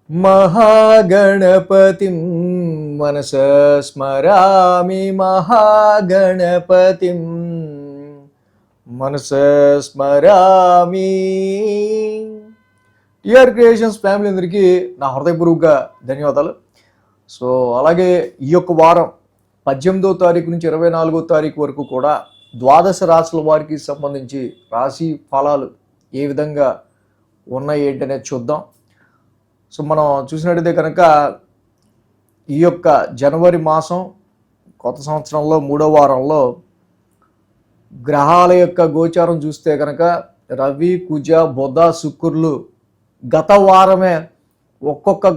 మహాగణపతిం మనస స్మరామి మహాగణపతిం మనస స్మరామి. టిఆర్ క్రియేషన్స్ ఫ్యామిలీ అందరికీ నా హృదయపూర్వక ధన్యవాదాలు. సో అలాగే ఈ యొక్క వారం 18వ తారీఖు నుంచి 24వ తారీఖు వరకు కూడా ద్వాదశ రాశుల వారికి సంబంధించి రాశి ఫలాలు ఏ విధంగా ఉన్నాయి ఏంటనేది చూద్దాం. సో మనం చూసినట్టయితే కనుక ఈ యొక్క జనవరి మాసం కొత్త సంవత్సరంలో 3వ వారంలో గ్రహాల యొక్క గోచారం చూస్తే కనుక రవి, కుజ, బుధ, శుక్రులు గత వారమే ఒక్కొక్క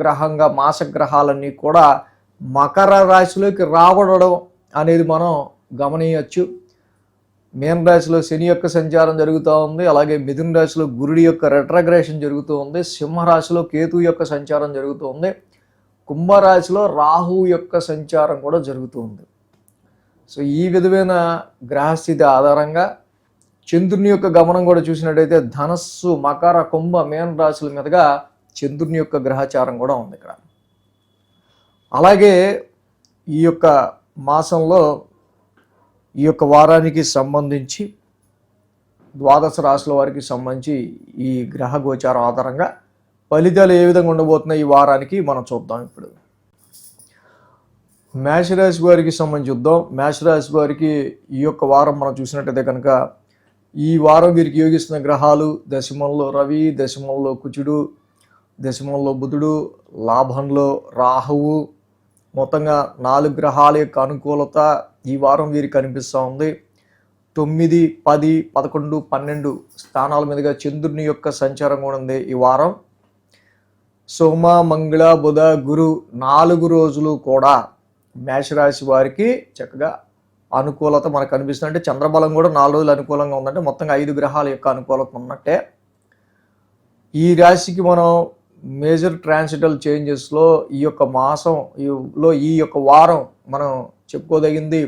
గ్రహంగా మాస గ్రహాలన్నీ కూడా మకర రాశిలోకి రావడం అనేది మనం గమనించవచ్చు. మీన రాశిలో శని యొక్క సంచారం జరుగుతూ ఉంది. అలాగే మిథున రాశిలో గురుడి యొక్క రెట్రగ్రేషన్ జరుగుతూ ఉంది. సింహరాశిలో కేతు యొక్క సంచారం జరుగుతూ ఉంది. కుంభరాశిలో రాహు యొక్క సంచారం కూడా జరుగుతూ ఉంది. సో ఈ విధమైన గ్రహస్థితి ఆధారంగా చంద్రుని యొక్క గమనం కూడా చూసినట్టయితే ధనస్సు, మకర, కుంభ, మీన రాశుల మీదుగా చంద్రుని యొక్క గ్రహచారం కూడా ఉంది ఇక్కడ. అలాగే ఈ యొక్క మాసంలో ఈ యొక్క వారానికి సంబంధించి ద్వాదశ రాశుల వారికి సంబంధించి ఈ గ్రహ గోచారం ఆధారంగా ఫలితాలు ఏ విధంగా ఉండబోతున్నాయి ఈ వారానికి మనం చూద్దాం. ఇప్పుడు మేషరాశి వారికి సంబంధించి చూద్దాం. మేషరాశి వారికి ఈ యొక్క వారం మనం చూసినట్టయితే కనుక ఈ వారం వీరికి యోగిస్తున్న గ్రహాలు దశమంలో రవి, దశమంలో కుజుడు, దశమంలో బుధుడు, లాభంలో రాహువు, మొత్తంగా 4 గ్రహాల యొక్క అనుకూలత ఈ వారం వీరికి కనిపిస్తూ ఉంది. 9, 10, 11, 12 స్థానాల మీదుగా చంద్రుని యొక్క సంచారం కూడా ఉంది ఈ వారం. సోమ, మంగళ, బుధ, గురు 4 రోజులు కూడా మేషరాశి వారికి చక్కగా అనుకూలత మనకు కనిపిస్తుంది. అంటే చంద్రబలం కూడా 4 రోజులు అనుకూలంగా ఉందంటే మొత్తంగా 5 గ్రహాల యొక్క అనుకూలత ఉన్నట్టే. ఈ రాశికి మనం మేజర్ ట్రాన్సిటల్ చేంజెస్లో ఈ యొక్క మాసంలో ఈ యొక్క వారం మనం చెప్పుకోదగింది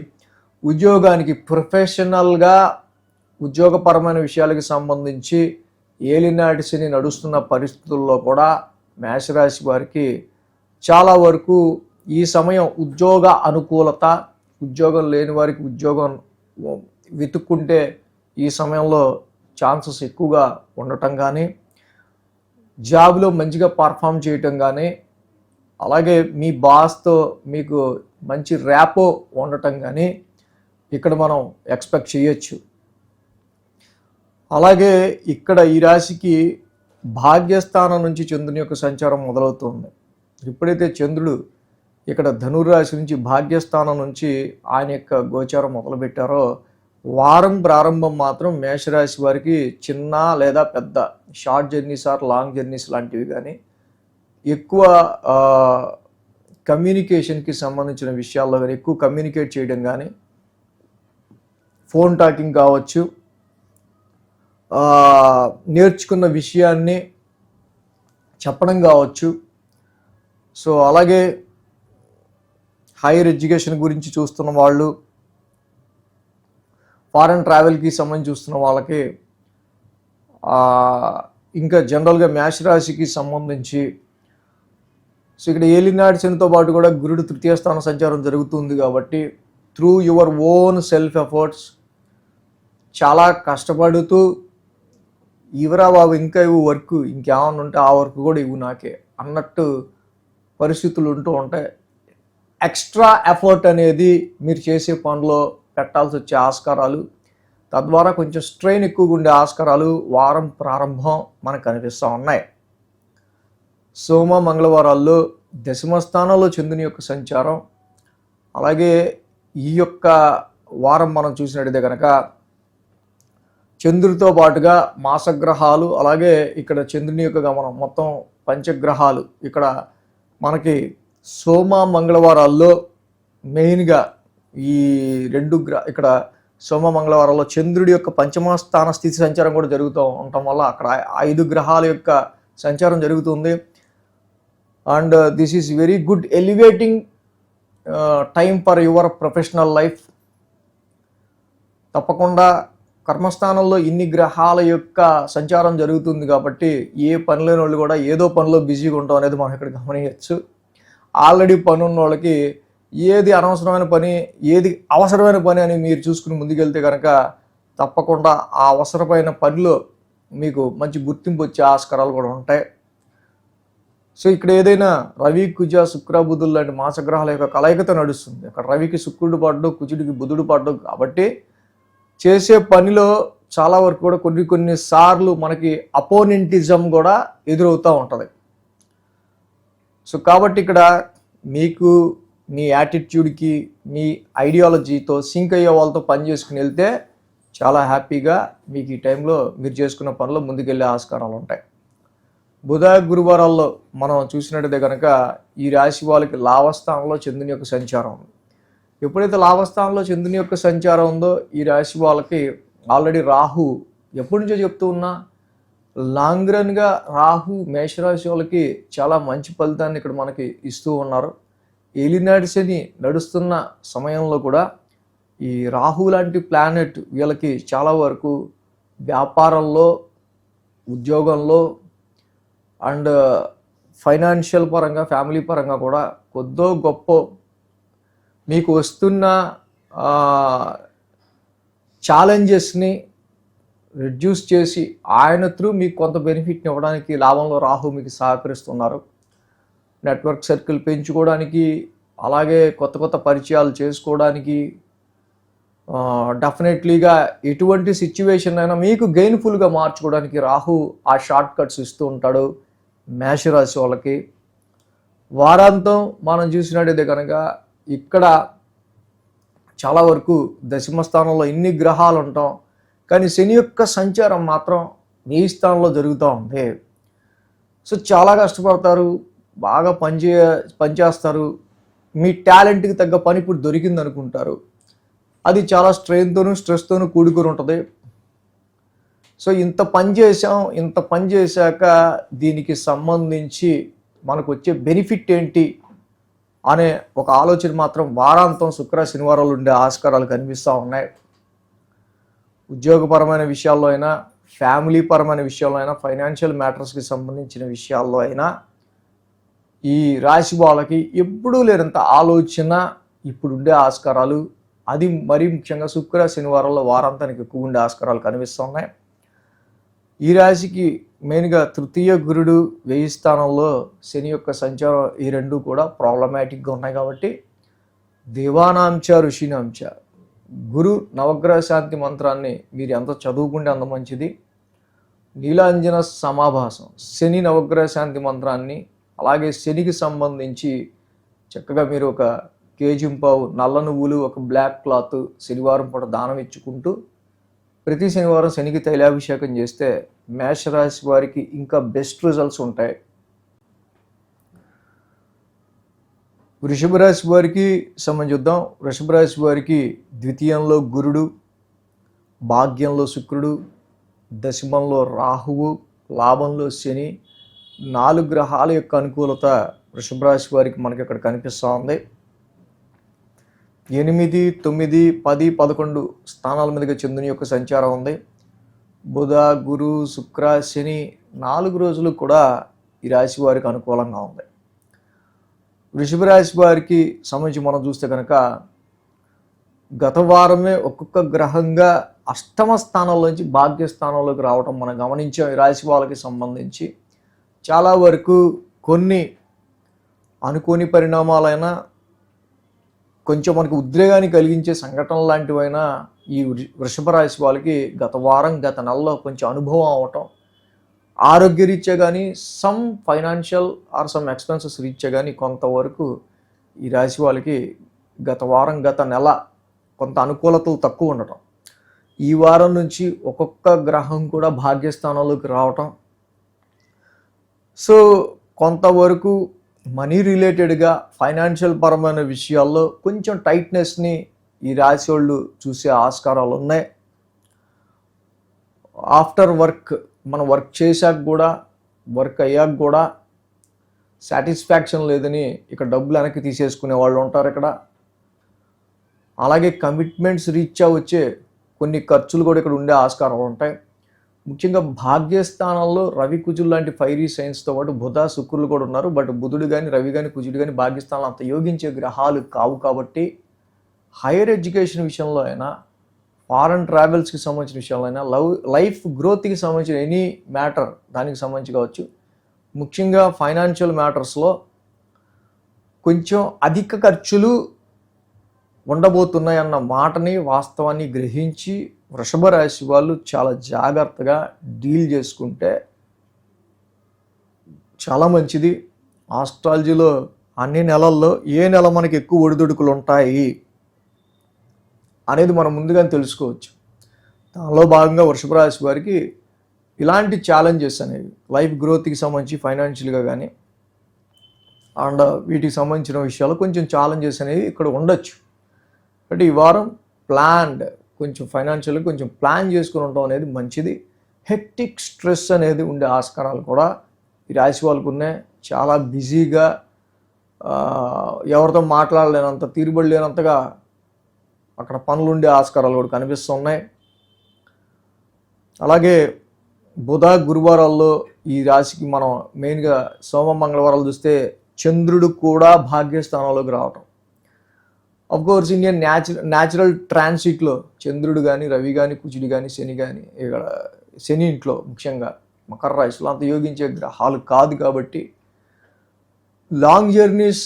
ఉద్యోగానికి ప్రొఫెషనల్గా ఉద్యోగపరమైన విషయాలకు సంబంధించి ఏలినాటి శని నడుస్తున్న పరిస్థితుల్లో కూడా మేషరాశి వారికి చాలా వరకు ఈ సమయం ఉద్యోగ అనుకూలత, ఉద్యోగం లేని వారికి ఉద్యోగం వెతుక్కుంటే ఈ సమయంలో ఛాన్సెస్ ఎక్కువగా ఉండటం కానీ, జాబ్లో మంచిగా పర్ఫామ్ చేయటం కానీ, అలాగే మీ బాస్తో మీకు మంచి ర్యాపో ఉండటం కానీ ఇక్కడ మనం ఎక్స్పెక్ట్ చేయొచ్చు. అలాగే ఇక్కడ ఈ రాశికి భాగ్యస్థానం నుంచి చంద్రుని యొక్క సంచారం మొదలవుతుంది. ఎప్పుడైతే చంద్రుడు ఇక్కడ ధనుర్రాశి నుంచి భాగ్యస్థానం నుంచి ఆయన యొక్క గోచారం మొదలుపెట్టారో వారం ప్రారంభం మాత్రం మేషరాశి వారికి చిన్న లేదా పెద్ద short journeys or long journeys లాంటివి కానీ, ఎక్కువ కమ్యూనికేషన్కి సంబంధించిన విషయాల్లో కానీ, ఎక్కువ కమ్యూనికేట్ చేయడం కానీ, ఫోన్ టాకింగ్ కావచ్చు, నేర్చుకున్న విషయాన్ని చెప్పడం కావచ్చు. సో అలాగే హైయర్ ఎడ్యుకేషన్ గురించి చూస్తున్న వాళ్ళు, ఫారెన్ ట్రావెల్కి సంబంధించి చూస్తున్న వాళ్ళకి, ఇంకా జనరల్గా మేషరాశికి సంబంధించి సో ఇక్కడ ఏలినాటి శనితో పాటు కూడా గురుడు 3వ స్థాన సంచారం జరుగుతుంది కాబట్టి through your own self efforts చాలా కష్టపడుతూ ఇవరా బాబు ఇంకా ఇవ్వు వర్క్, ఇంకేమన్నా ఉంటే ఆ వర్క్ కూడా ఇవ్వు నాకే అన్నట్టు పరిస్థితులు ఉంటూ ఉంటాయి. ఎక్స్ట్రా ఎఫర్ట్ అనేది మీరు చేసే పనిలో పెట్టాల్సి వచ్చే ఆస్కారాలు, తద్వారా కొంచెం స్ట్రెయిన్ ఎక్కువగా ఉండే ఆస్కారాలు వారం ప్రారంభం మనకు కనిపిస్తూ ఉన్నాయి. సోమ, మంగళవారాల్లో దశమ స్థానంలో చంద్రుని యొక్క సంచారం. అలాగే ఈ యొక్క వారం మనం చూసినట్టయితే కనుక చంద్రుడితో పాటుగా మాసగ్రహాలు, అలాగే ఇక్కడ చంద్రుని యొక్క గమనం మొత్తం పంచగ్రహాలు. ఇక్కడ మనకి సోమ, మంగళవారాల్లో మెయిన్గా ఈ 2 ఇక్కడ సోమ, మంగళవారాల్లో చంద్రుడి యొక్క పంచమ స్థాన స్థితి సంచారం కూడా జరుగుతూ ఉండటం వల్ల అక్కడ 5 గ్రహాల యొక్క సంచారం జరుగుతుంది. And this is very good elevating time for your professional life. తప్పకుండా కర్మస్థానంలో ఇన్ని గ్రహాల యొక్క సంచారం జరుగుతుంది కాబట్టి ఏ పని లేని వాళ్ళు కూడా ఏదో పనిలో బిజీగా ఉంటాం అనేది మనం ఇక్కడ గమనించవచ్చు. ఆల్రెడీ పని ఉన్న వాళ్ళకి ఏది అనవసరమైన పని, ఏది అవసరమైన పని అని మీరు చూసుకుని ముందుకెళ్తే కనుక తప్పకుండా ఆ అవసరమైన పనిలో మీకు మంచి గుర్తింపు వచ్చే ఆస్కారాలు కూడా ఉంటాయి. సో ఇక్కడ ఏదైనా రవి, కుజ, శుక్ర, బుధులు లాంటి మాసగ్రహాల యొక్క కలయికతో నడుస్తుంది. అక్కడ రవికి శుక్రుడు పడ్డు, కుజుడికి బుధుడు పడ్డు కాబట్టి చేసే పనిలో చాలా వరకు కూడా కొన్ని సార్లు మనకి అపోనెంటిజం కూడా ఎదురవుతూ ఉంటుంది. సో కాబట్టి ఇక్కడ మీకు మీ యాటిట్యూడ్కి, మీ ఐడియాలజీతో సింక్ అయ్యే వాళ్ళతో పని చేసుకుని వెళ్తే చాలా హ్యాపీగా మీకు ఈ టైంలో మీరు చేసుకున్న పనిలో ముందుకెళ్ళే ఆస్కారాలు ఉంటాయి. బుధ, గురువారాల్లో మనం చూసినట్టయితే కనుక ఈ రాశి వాళ్ళకి లాభస్థానంలో చంద్రుని యొక్క సంచారం ఉంది. ఎప్పుడైతే లాభస్థానంలో చంద్రుని యొక్క సంచారం ఉందో ఈ రాశి వాళ్ళకి ఆల్రెడీ రాహు ఎప్పటి నుంచో చెప్తూ ఉన్నా లాంగ్ రన్గా రాహు మేషరాశి వాళ్ళకి చాలా మంచి ఫలితాన్ని ఇక్కడ మనకి ఇస్తూ ఉన్నారు. ఏలినాటి శని నడుస్తున్న సమయంలో కూడా ఈ రాహు లాంటి ప్లానెట్ వీళ్ళకి చాలా వరకు వ్యాపారంలో, ఉద్యోగంలో అండ్ ఫైనాన్షియల్ పరంగా, ఫ్యామిలీ పరంగా కూడా కొద్దో గొప్ప మీకు వస్తున్న ఛాలెంజెస్ని రిడ్యూస్ చేసి ఆయన త్రూ మీకు కొంత బెనిఫిట్ని ఇవ్వడానికి లాభంలో రాహు మీకు సహకరిస్తున్నారు. నెట్వర్క్ సర్కిల్ పెంచుకోవడానికి, అలాగే కొత్త పరిచయాలు చేసుకోవడానికి, డెఫినెట్లీగా ఎటువంటి సిచ్యువేషన్ అయినా మీకు గెయిన్ఫుల్గా మార్చుకోవడానికి రాహు ఆ షార్ట్ కట్స్ ఇస్తూ ఉంటాడు మేషరాశి వాళ్ళకి. వారాంతం మనం చూసినట్టయితే కనుక ఇక్కడ చాలా వరకు దశమ స్థానంలో ఇన్ని గ్రహాలు ఉంటాం, కానీ శని యొక్క సంచారం మాత్రం మీ స్థానంలో జరుగుతూ ఉంది. సో చాలా కష్టపడతారు, బాగా పనిచేస్తారు, మీ టాలెంట్కి తగ్గ పని ఇప్పుడు దొరికింది అనుకుంటారు. అది చాలా స్ట్రెయిన్తోనూ స్ట్రెస్తోనూ కూడుకొని ఉంటుంది. సో ఇంత పని చేశాక దీనికి సంబంధించి మనకు వచ్చే బెనిఫిట్ ఏంటి అనే ఒక ఆలోచన మాత్రం వారాంతం శుక్ర, శనివారాలు ఉండే ఆస్కారాలు కనిపిస్తూ ఉన్నాయి. ఉద్యోగపరమైన విషయాల్లో అయినా, ఫ్యామిలీ పరమైన విషయాల్లో అయినా, ఫైనాన్షియల్ మ్యాటర్స్కి సంబంధించిన విషయాల్లో అయినా ఈ రాశి వాళ్ళకి ఎప్పుడూ లేనంత ఆలోచన ఇప్పుడు ఉండే ఆస్కారాలు, అది మరీ ముఖ్యంగా శుక్ర, శనివారాల్లో వారాంతానికి ఎక్కువ ఉండే ఆస్కారాలు కనిపిస్తూ ఉన్నాయి. ఈ రాశికి మెయిన్గా తృతీయ గురుడు, 1000 స్థానంలో శని యొక్క సంచారం, ఈ రెండు కూడా ప్రాబ్లమాటిక్గా ఉన్నాయి. కాబట్టి దేవానాంచ ఋషినాంచ, గురు నవగ్రహ శాంతి మంత్రాన్ని మీరు ఎంత చదువుకుంటే అంత మంచిది. నీలాంజన సమాభాసం, శని నవగ్రహ శాంతి మంత్రాన్ని, అలాగే శనికి సంబంధించి చక్కగా మీరు ఒక కేజింపావు నల్ల నువ్వులు, ఒక బ్లాక్ క్లాత్ శనివారం పూట దానం ఇచ్చుకుంటూ ప్రతి శనివారం శనికి తైలాభిషేకం చేస్తే మేషరాశి వారికి ఇంకా బెస్ట్ రిజల్ట్స్ ఉంటాయి. వృషభ రాశి వారికి సంబంధిద్దాం. వృషభ రాశి వారికి ద్వితీయంలో గురుడు, భాగ్యంలో శుక్రుడు, దశమంలో రాహువు, లాభంలో శని, 4 గ్రహాల యొక్క అనుకూలత వృషభ రాశి వారికి మనకి ఇక్కడ కనిపిస్తూ ఉంది. 8, 9, 10, 11 స్థానాల మీదుగా చంద్రుని యొక్క సంచారం ఉంది. బుధ, గురు, శుక్ర, శని 4 రోజులు కూడా ఈ రాశి వారికి అనుకూలంగా ఉంది. వృషభ రాశి వారికి సంబంధించి మనం చూస్తే కనుక గత వారమే ఒక్కొక్క గ్రహంగా అష్టమ స్థానంలోంచి భాగ్యస్థానంలోకి రావటం మనం గమనించాం. ఈ రాశి వాళ్ళకి సంబంధించి చాలా వరకు కొన్ని అనుకోని పరిణామాలైనా, కొంచెం మనకు ఉద్రేగాన్ని కలిగించే సంఘటనలు లాంటివైనా ఈ వృషభ రాశి వాళ్ళకి గత వారం, గత నెలలో కొంచెం అనుభవం అవటం, ఆరోగ్యరీత్యా కానీ, some financial or some expenses రీత్యా కానీ కొంతవరకు ఈ రాశి వాళ్ళకి గత వారం, గత నెల కొంత అనుకూలతలు తక్కువ ఉండటం, ఈ వారం నుంచి ఒక్కొక్క గ్రహం కూడా భాగ్యస్థానంలోకి రావటం, సో కొంతవరకు మనీ రిలేటెడ్గా ఫైనాన్షియల్ పరమైన విషయాల్లో కొంచెం టైట్నెస్ని ఈ రాశి వాళ్ళు చూసే ఆస్కారాలు ఉన్నాయి. ఆఫ్టర్ వర్క్, మనం వర్క్ చేశాక కూడా, వర్క్ అయ్యాక కూడా సాటిస్ఫాక్షన్ లేదని ఇక్కడ డబ్బులు వెనక్కి తీసేసుకునే వాళ్ళు ఉంటారు ఇక్కడ. అలాగే కమిట్మెంట్స్ రీత్యా వచ్చే కొన్ని ఖర్చులు కూడా ఇక్కడ ఉండే ఆస్కారం ఉంటాయి. ముఖ్యంగా భాగ్యస్థానంలో రవి కుజులు లాంటి ఫైరీ సైన్స్తో పాటు బుధ శుక్రులు కూడా ఉన్నారు. బట్ బుధుడు కానీ రవి కానీ కుజుడు కానీ భాగ్యస్థానంలో అంత యోగించే గ్రహాలు కావు కాబట్టి హైయర్ ఎడ్యుకేషన్ విషయంలో అయినా, ఫారెన్ ట్రావెల్స్కి సంబంధించిన విషయంలో అయినా, లైఫ్ గ్రోత్కి సంబంధించిన ఎనీ మ్యాటర్ దానికి సంబంధించి కావచ్చు, ముఖ్యంగా ఫైనాన్షియల్ మ్యాటర్స్లో కొంచెం అధిక ఖర్చులు ఉండబోతున్నాయన్న మాటని, వాస్తవాన్ని గ్రహించి వృషభ రాశి వాళ్ళు చాలా జాగ్రత్తగా డీల్ చేసుకుంటే చాలా మంచిది. ఆస్ట్రాలజీలో అన్ని నెలల్లో ఏ నెల మనకి ఎక్కువ ఒడిదుడుకులు ఉంటాయి అనేది మనం ముందుగానే తెలుసుకోవచ్చు. దానిలో భాగంగా వృషభ రాశి వారికి ఇలాంటి ఛాలెంజెస్ అనేవి లైఫ్ గ్రోత్కి సంబంధించి ఫైనాన్షియల్గా కానీ అండ్ వీటికి సంబంధించిన విషయాలు కొంచెం ఛాలెంజెస్ అనేవి ఇక్కడ ఉండొచ్చు. బట్ ఈ వారం కొంచెం ఫైనాన్షియల్గా కొంచెం ప్లాన్ చేసుకుని ఉండడం అనేది మంచిది. హెక్టిక్ స్ట్రెస్ అనేది ఉండే ఆస్కారాలు కూడా ఈ రాశి వాళ్ళకు ఉన్నాయి. చాలా బిజీగా ఎవరితో మాట్లాడలేనంత, తీరుబడి లేనంతగా అక్కడ పనులు ఉండే ఆస్కారాలు కూడా కనిపిస్తున్నాయి. అలాగే బుధ గురువారాల్లో ఈ రాశికి మనం మెయిన్గా సోమ మంగళవారాలు చూస్తే చంద్రుడు కూడా భాగ్యస్థానంలోకి రావటం. అఫ్కోర్స్ ఇండియన్ న్యాచురల్ ట్రాన్సిట్లో చంద్రుడు కానీ, రవి కానీ, కుజుడు కానీ, శని కానీ, ఇక్కడ శని ఇంట్లో ముఖ్యంగా మకర రాశిలో అంత యోగించే గ్రహాలు కాదు కాబట్టి లాంగ్ జర్నీస్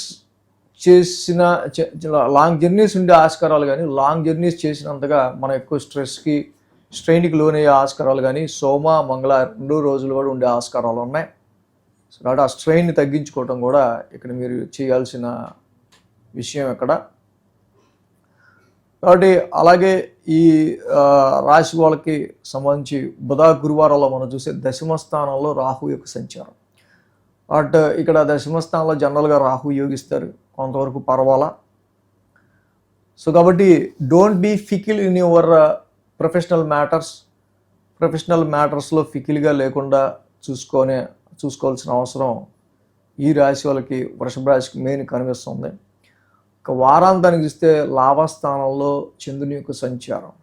ఉండే ఆస్కారాలు కానీ, లాంగ్ జర్నీస్ చేసినంతగా మనం ఎక్కువ స్ట్రెయిన్కి లోనయ్యే ఆస్కారాలు కానీ సోమ మంగళ 2 రోజులు కూడా ఉండే ఆస్కారాలు ఉన్నాయి. సో కాబట్టి ఆ స్ట్రెయిన్ని తగ్గించుకోవటం కూడా ఇక్కడ మీరు చేయాల్సిన విషయం ఇక్కడ. కాబట్టి అలాగే ఈ రాశి వాళ్ళకి సంబంధించి బుధ గురువారాల్లో మనం చూసే దశమ స్థానంలో రాహు యొక్క సంచారం. బట్ ఇక్కడ దశమ స్థానంలో జనరల్గా రాహు యోగిస్తారు, కొంతవరకు పర్వాలా. సో కాబట్టి don't be fickle in your professional మ్యాటర్స్లో ఫికిల్గా లేకుండా చూసుకోవాల్సిన అవసరం ఈ రాశి వాళ్ళకి, వృషభ రాశికి మెయిన్ కనిపిస్తుంది. ఇక వారాంతానికి చూస్తే లాభస్థానంలో చంద్రుని యొక్క సంచారం.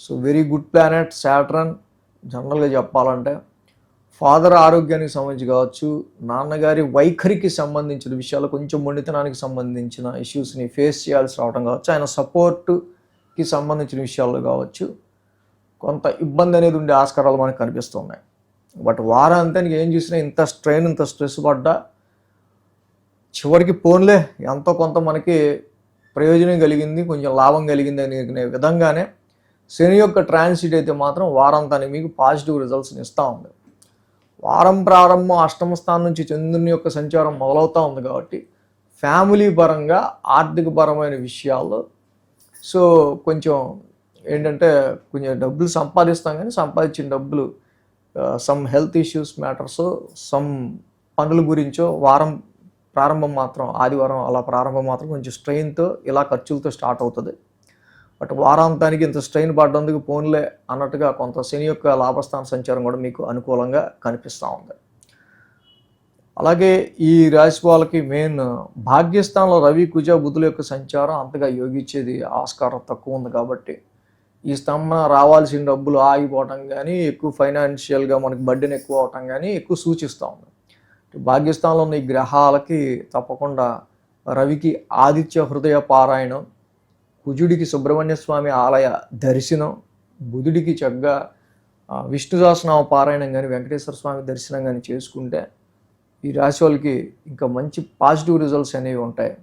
So very good planet Saturn. జనరల్గా చెప్పాలంటే ఫాదర్ ఆరోగ్యానికి సంబంధించి కావచ్చు, నాన్నగారి వైఖరికి సంబంధించిన విషయాలు, కొంచెం మొండితనానికి సంబంధించిన ఇష్యూస్ని ఫేస్ చేయాల్సి రావడం కావచ్చు, ఆయన సపోర్ట్కి సంబంధించిన విషయాల్లో కావచ్చు, కొంత ఇబ్బంది అనేది ఉండే ఆస్కారాలు మనకు కనిపిస్తున్నాయి. బట్ వారాంతానికి ఏం చూసినా ఇంత స్ట్రెస్ పడ్డా చివరికి పోన్లే ఎంతో కొంత మనకి ప్రయోజనం కలిగింది, కొంచెం లాభం కలిగింది అనే విధంగానే శని యొక్క ట్రాన్సిట్ అయితే మాత్రం వారాంతానికి మీకు పాజిటివ్ రిజల్ట్స్ని ఇస్తూ ఉంది. వారం ప్రారంభం అష్టమ స్థానం నుంచి చంద్రుని యొక్క సంచారం మొదలవుతూ ఉంది కాబట్టి ఫ్యామిలీ పరంగా, ఆర్థిక పరమైన విషయాల్లో సో కొంచెం ఏంటంటే కొంచెం డబ్బులు సంపాదిస్తాం, కానీ సంపాదించిన డబ్బులు some health issues matters, some పనుల గురించో వారం ప్రారంభం మాత్రం, ఆదివారం అలా ప్రారంభం మాత్రం కొంచెం స్ట్రెయిన్తో, ఇలా ఖర్చులతో స్టార్ట్ అవుతుంది. బట్ వారాంతానికి ఇంత స్ట్రెయిన్ పడ్డందుకు పోన్లే అన్నట్టుగా కొంత శని యొక్క లాభస్థాన సంచారం కూడా మీకు అనుకూలంగా కనిపిస్తూ ఉంది. అలాగే ఈ రాశి వాళ్ళకి మెయిన్ భాగ్యస్థానంలో రవి కుజ బుధుల యొక్క సంచారం అంతగా యోగించేది ఆస్కారం తక్కువ ఉంది కాబట్టి ఈ స్తంభన రావాల్సిన డబ్బులు ఆగిపోవటం కానీ, ఎక్కువ ఫైనాన్షియల్గా మనకి బడ్డెన్ ఎక్కువ అవటం కానీ ఎక్కువ సూచిస్తూ ఉంది. భాగ్యస్థానంలో ఉన్న ఈ గ్రహాలకి తప్పకుండా రవికి ఆదిత్య హృదయ పారాయణం, కుజుడికి సుబ్రహ్మణ్య స్వామి ఆలయ దర్శనం, బుధుడికి చక్కగా విష్ణు సహస్రనామ పారాయణం కానీ, వెంకటేశ్వర స్వామి దర్శనం కానీ చేసుకుంటే ఈ రాశి వాళ్ళకి ఇంకా మంచి పాజిటివ్ రిజల్ట్స్ అనేవి ఉంటాయి.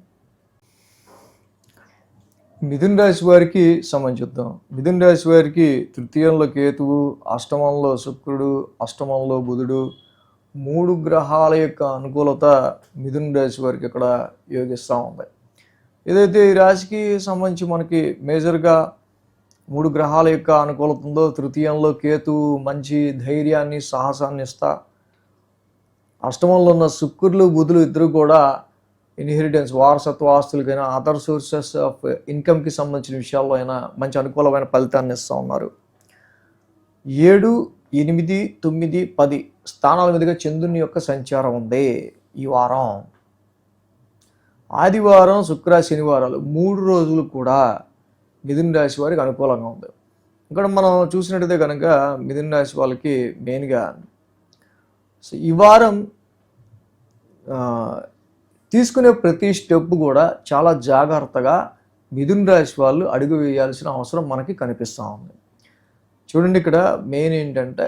మిథున రాశి వారికి సంబంధిద్దాం. మిథున రాశి వారికి తృతీయంలో కేతువు, అష్టమంలో శుక్రుడు, అష్టమంలో బుధుడు, 3 గ్రహాల యొక్క అనుకూలత మిథున రాశి వారికి ఇక్కడ యోగిస్తూ ఉంది. ఏదైతే ఈ రాశికి సంబంధించి మనకి మేజర్గా 3 గ్రహాల యొక్క అనుకూలత ఉందో, తృతీయంలో కేతువు మంచి ధైర్యాన్ని, సాహసాన్ని ఇస్తా, అష్టమంలో ఉన్న శుక్రులు బుధులు ఇద్దరు కూడా ఇన్హెరిటెన్స్, వారసత్వ ఆస్తులకైనా, అదర్ సోర్సెస్ ఆఫ్ ఇన్కమ్కి సంబంధించిన విషయాల్లో అయినా మంచి అనుకూలమైన ఫలితాన్ని ఇస్తూ ఉన్నారు. 7, 8, 9, 10 స్థానాల మీదుగా చంద్రుని యొక్క సంచారం ఉంది ఈ వారం. ఆదివారం, శుక్ర, శనివారాలు 3 రోజులు కూడా మిథున రాశి వారికి అనుకూలంగా ఉంది. ఇక్కడ మనం చూసినట్టయితే కనుక మిథున రాశి వాళ్ళకి మెయిన్గా ఈ వారం తీసుకునే ప్రతి స్టెప్ కూడా చాలా జాగ్రత్తగా మిథున రాశి వాళ్ళు అడుగు వేయాల్సిన అవసరం మనకి కనిపిస్తూ ఉంది. చూడండి, ఇక్కడ మెయిన్ ఏంటంటే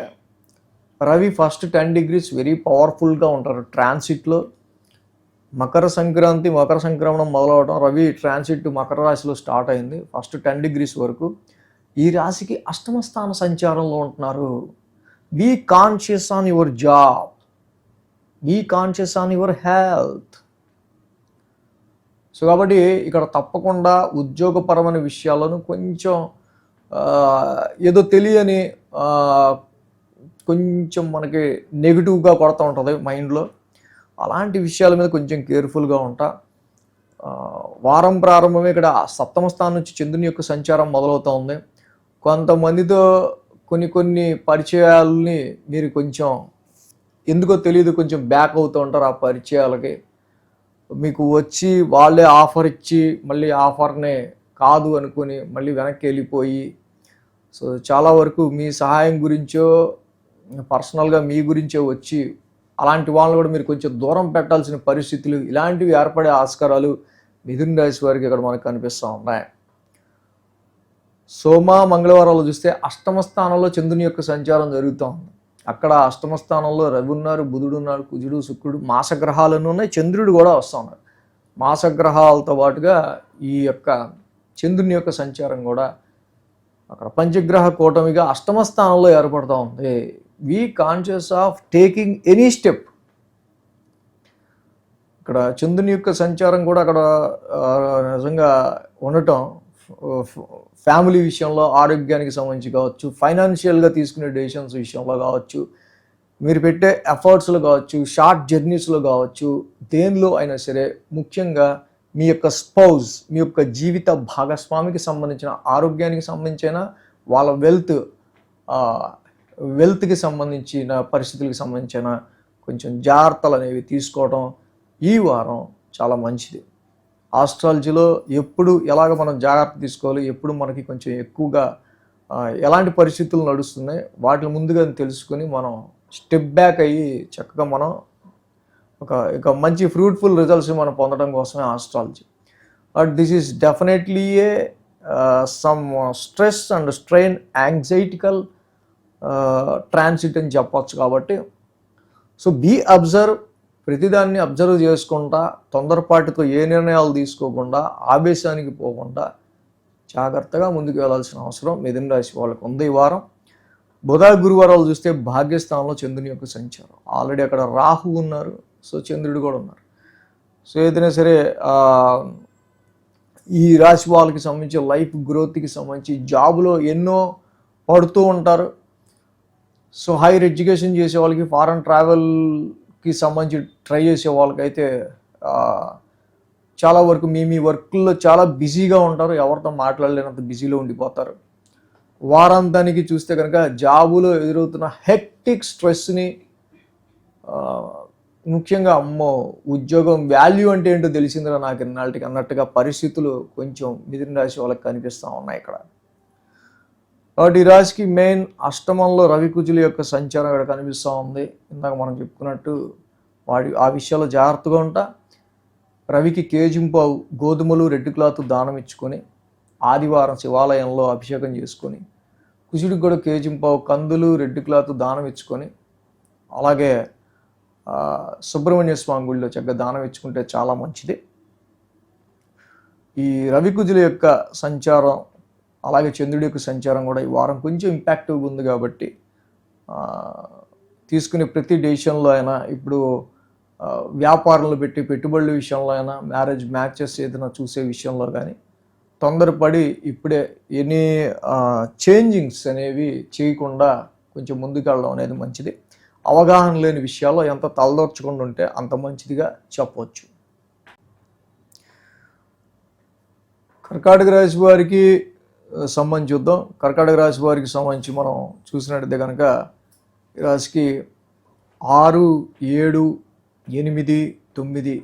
రవి ఫస్ట్ 10 degrees వెరీ పవర్ఫుల్గా ఉంటారు ట్రాన్సిట్లో. మకర సంక్రమణం మొదలవడం, రవి ట్రాన్సిట్ మకర రాశిలో స్టార్ట్ అయింది. ఫస్ట్ 10 degrees వరకు ఈ రాశికి అష్టమ స్థాన సంచారంలో ఉంటున్నారు. Be conscious on your job, be conscious on your health. So కాబట్టి ఇక్కడ తప్పకుండా ఉద్యోగపరమైన విషయాలను కొంచెం ఏదో తెలియని కొంచెం మనకి నెగిటివ్గా కొడుతూ ఉంటుంది మైండ్లో. అలాంటి విషయాల మీద కొంచెం కేర్ఫుల్గా ఉంటా. వారం ప్రారంభమే ఇక్కడ సప్తమ స్థానం నుంచి చంద్రుని యొక్క సంచారం మొదలవుతూ ఉంది. కొంతమందితో కొన్ని పరిచయాలని మీరు కొంచెం ఎందుకో తెలియదు కొంచెం బ్యాక్ అవుతూ ఉంటారు. ఆ పరిచయాలకి మీకు వచ్చి వాళ్ళే ఆఫర్ ఇచ్చి మళ్ళీ ఆఫర్నే కాదు అనుకుని మళ్ళీ వెనక్కి వెళ్ళిపోయి, సో చాలా వరకు మీ సహాయం గురించో పర్సనల్గా మీ గురించో వచ్చి అలాంటి వాళ్ళని కూడా మీరు కొంచెం దూరం పెట్టాల్సిన పరిస్థితులు, ఇలాంటివి ఏర్పడే ఆస్కారాలు మిథున రాశి వారికి ఇక్కడ మనకు కనిపిస్తూ ఉన్నాయి. సోమ మంగళవారాలు చూస్తే అష్టమ స్థానంలో చంద్రుని యొక్క సంచారం జరుగుతూ ఉంది. అక్కడ అష్టమ స్థానంలో రవి ఉన్నారు, బుధుడు ఉన్నారు, కుజుడు, శుక్రుడు, మాసగ్రహాలను ఉన్నాయి, చంద్రుడు కూడా వస్తూ ఉన్నారు. మాసగ్రహాలతో పాటుగా ఈ యొక్క చంద్రుని యొక్క సంచారం కూడా అక్కడ పంచగ్రహ కూటమిగా అష్టమ స్థానంలో ఏర్పడుతూ ఉంది. Be conscious of taking any step. ఇక్కడ చంద్రుని యొక్క సంచారం కూడా అక్కడ నిజంగా ఉండటం ఫ్యామిలీ విషయంలో, ఆరోగ్యానికి సంబంధించి కావచ్చు, ఫైనాన్షియల్గా తీసుకునే డెసిషన్స్ విషయంలో కావచ్చు, మీరు పెట్టే ఎఫర్ట్స్లో కావచ్చు, షార్ట్ జర్నీస్లో కావచ్చు, దేనిలో అయినా సరే ముఖ్యంగా మీ యొక్క స్పౌజ్, మీ యొక్క జీవిత భాగస్వామికి సంబంధించిన ఆరోగ్యానికి సంబంధించిన వాళ్ళ వెల్త్కి సంబంధించిన పరిస్థితులకు సంబంధించిన కొంచెం జాగ్రత్తలు అనేవి తీసుకోవడం ఈ వారం చాలా మంచిది. ఆస్ట్రాలజీలో ఎప్పుడు ఎలాగ మనం జాగ్రత్త తీసుకోవాలి, ఎప్పుడు మనకి కొంచెం ఎక్కువగా ఎలాంటి పరిస్థితులు నడుస్తున్నాయి వాటిని ముందుగా తెలుసుకొని మనం స్టెప్ బ్యాక్ అయ్యి చక్కగా మనం ఒక మంచి ఫ్రూట్ఫుల్ రిజల్ట్స్ మనం పొందడం కోసమే astrology. But this is definitely a some stress and strain anxietical transit అని చెప్పచ్చు. కాబట్టి సో బీ అబ్జర్వ్, ప్రతిదాన్ని అబ్జర్వ్ చేసుకుంటా, తొందరపాటుతో ఏ నిర్ణయాలు తీసుకోకుండా, ఆవేశానికి పోకుండా జాగ్రత్తగా ముందుకు వెళ్ళాల్సిన అవసరం మిథున రాశి వాళ్ళకు ఉంది. ఈ వారం బుధ గురువారాలు చూస్తే భాగ్యస్థానంలో చంద్రుని యొక్క సంచారం, ఆల్రెడీ అక్కడ రాహు ఉన్నారు, సో చంద్రుడు కూడా ఉన్నారు. సో ఏదైనా సరే ఈ రాశి వాళ్ళకి సంబంధించి లైఫ్ గ్రోత్కి సంబంధించి జాబులో ఎన్నో పడుతూ ఉంటారు. సో హైయర్ ఎడ్యుకేషన్ చేసే వాళ్ళకి, ఫారెన్ ట్రావెల్కి సంబంధించి ట్రై చేసే వాళ్ళకైతే చాలా వరకు మీ వర్క్లో చాలా బిజీగా ఉంటారు, ఎవరితో మాట్లాడలేనంత బిజీలో ఉండిపోతారు. వారాంతానికి చూస్తే కనుక జాబులో ఎదురవుతున్న హెక్టిక్ స్ట్రెస్ని, ముఖ్యంగా అమ్మో ఉద్యోగం వాల్యూ అంటే ఏంటో తెలిసిందిరా నాకు ఇన్నాళ్ళకి అన్నట్టుగా పరిస్థితులు కొంచెం మిథున రాశి వాళ్ళకి కనిపిస్తూ ఉన్నాయి ఇక్కడ. కాబట్టి ఈ రాశికి మెయిన్ అష్టమంలో రవి కుజుల యొక్క సంచారం ఇక్కడ కనిపిస్తూ ఉంది. ఇందాక మనం చెప్పుకున్నట్టు ఆ విషయాల్లో జాగ్రత్తగా ఉంటా. రవికి కేజింపావు గోధుమలు, రెడ్ క్లాత్ దానం ఇచ్చుకొని ఆదివారం శివాలయంలో అభిషేకం చేసుకొని, కుజుడికి కూడా కేజింపావు కందులు, రెడ్ క్లాత్ దానం ఇచ్చుకొని, అలాగే సుబ్రహ్మణ్య స్వామి గుడిలో చక్కగా దానం ఇచ్చుకుంటే చాలా మంచిది. ఈ రవి కుజుల యొక్క సంచారం అలాగే చంద్రుడి యొక్క సంచారం కూడా ఈ వారం కొంచెం ఇంపాక్టివ్గా ఉంది. కాబట్టి తీసుకునే ప్రతి డెసిషన్లో అయినా, ఇప్పుడు వ్యాపారంలో పెట్టి పెట్టుబడుల విషయంలో అయినా, మ్యాచెస్ ఏదైనా చూసే విషయంలో కానీ తొందరపడి ఇప్పుడే ఎనీ చేంజింగ్స్ అనేవి చేయకుండా కొంచెం ముందుకెళ్ళడం అనేది మంచిది. అవగాహన లేని విషయాల్లో ఎంత తలదోర్చకుండా ఉంటే అంత మంచిదిగా చెప్పవచ్చు. కర్కాటక రాశి వారికి సంబంధించి చూద్దాం. కర్కాటక రాశి వారికి సంబంధించి మనం చూసినట్టయితే కనుక ఈ రాశికి 6, 7, 8, 9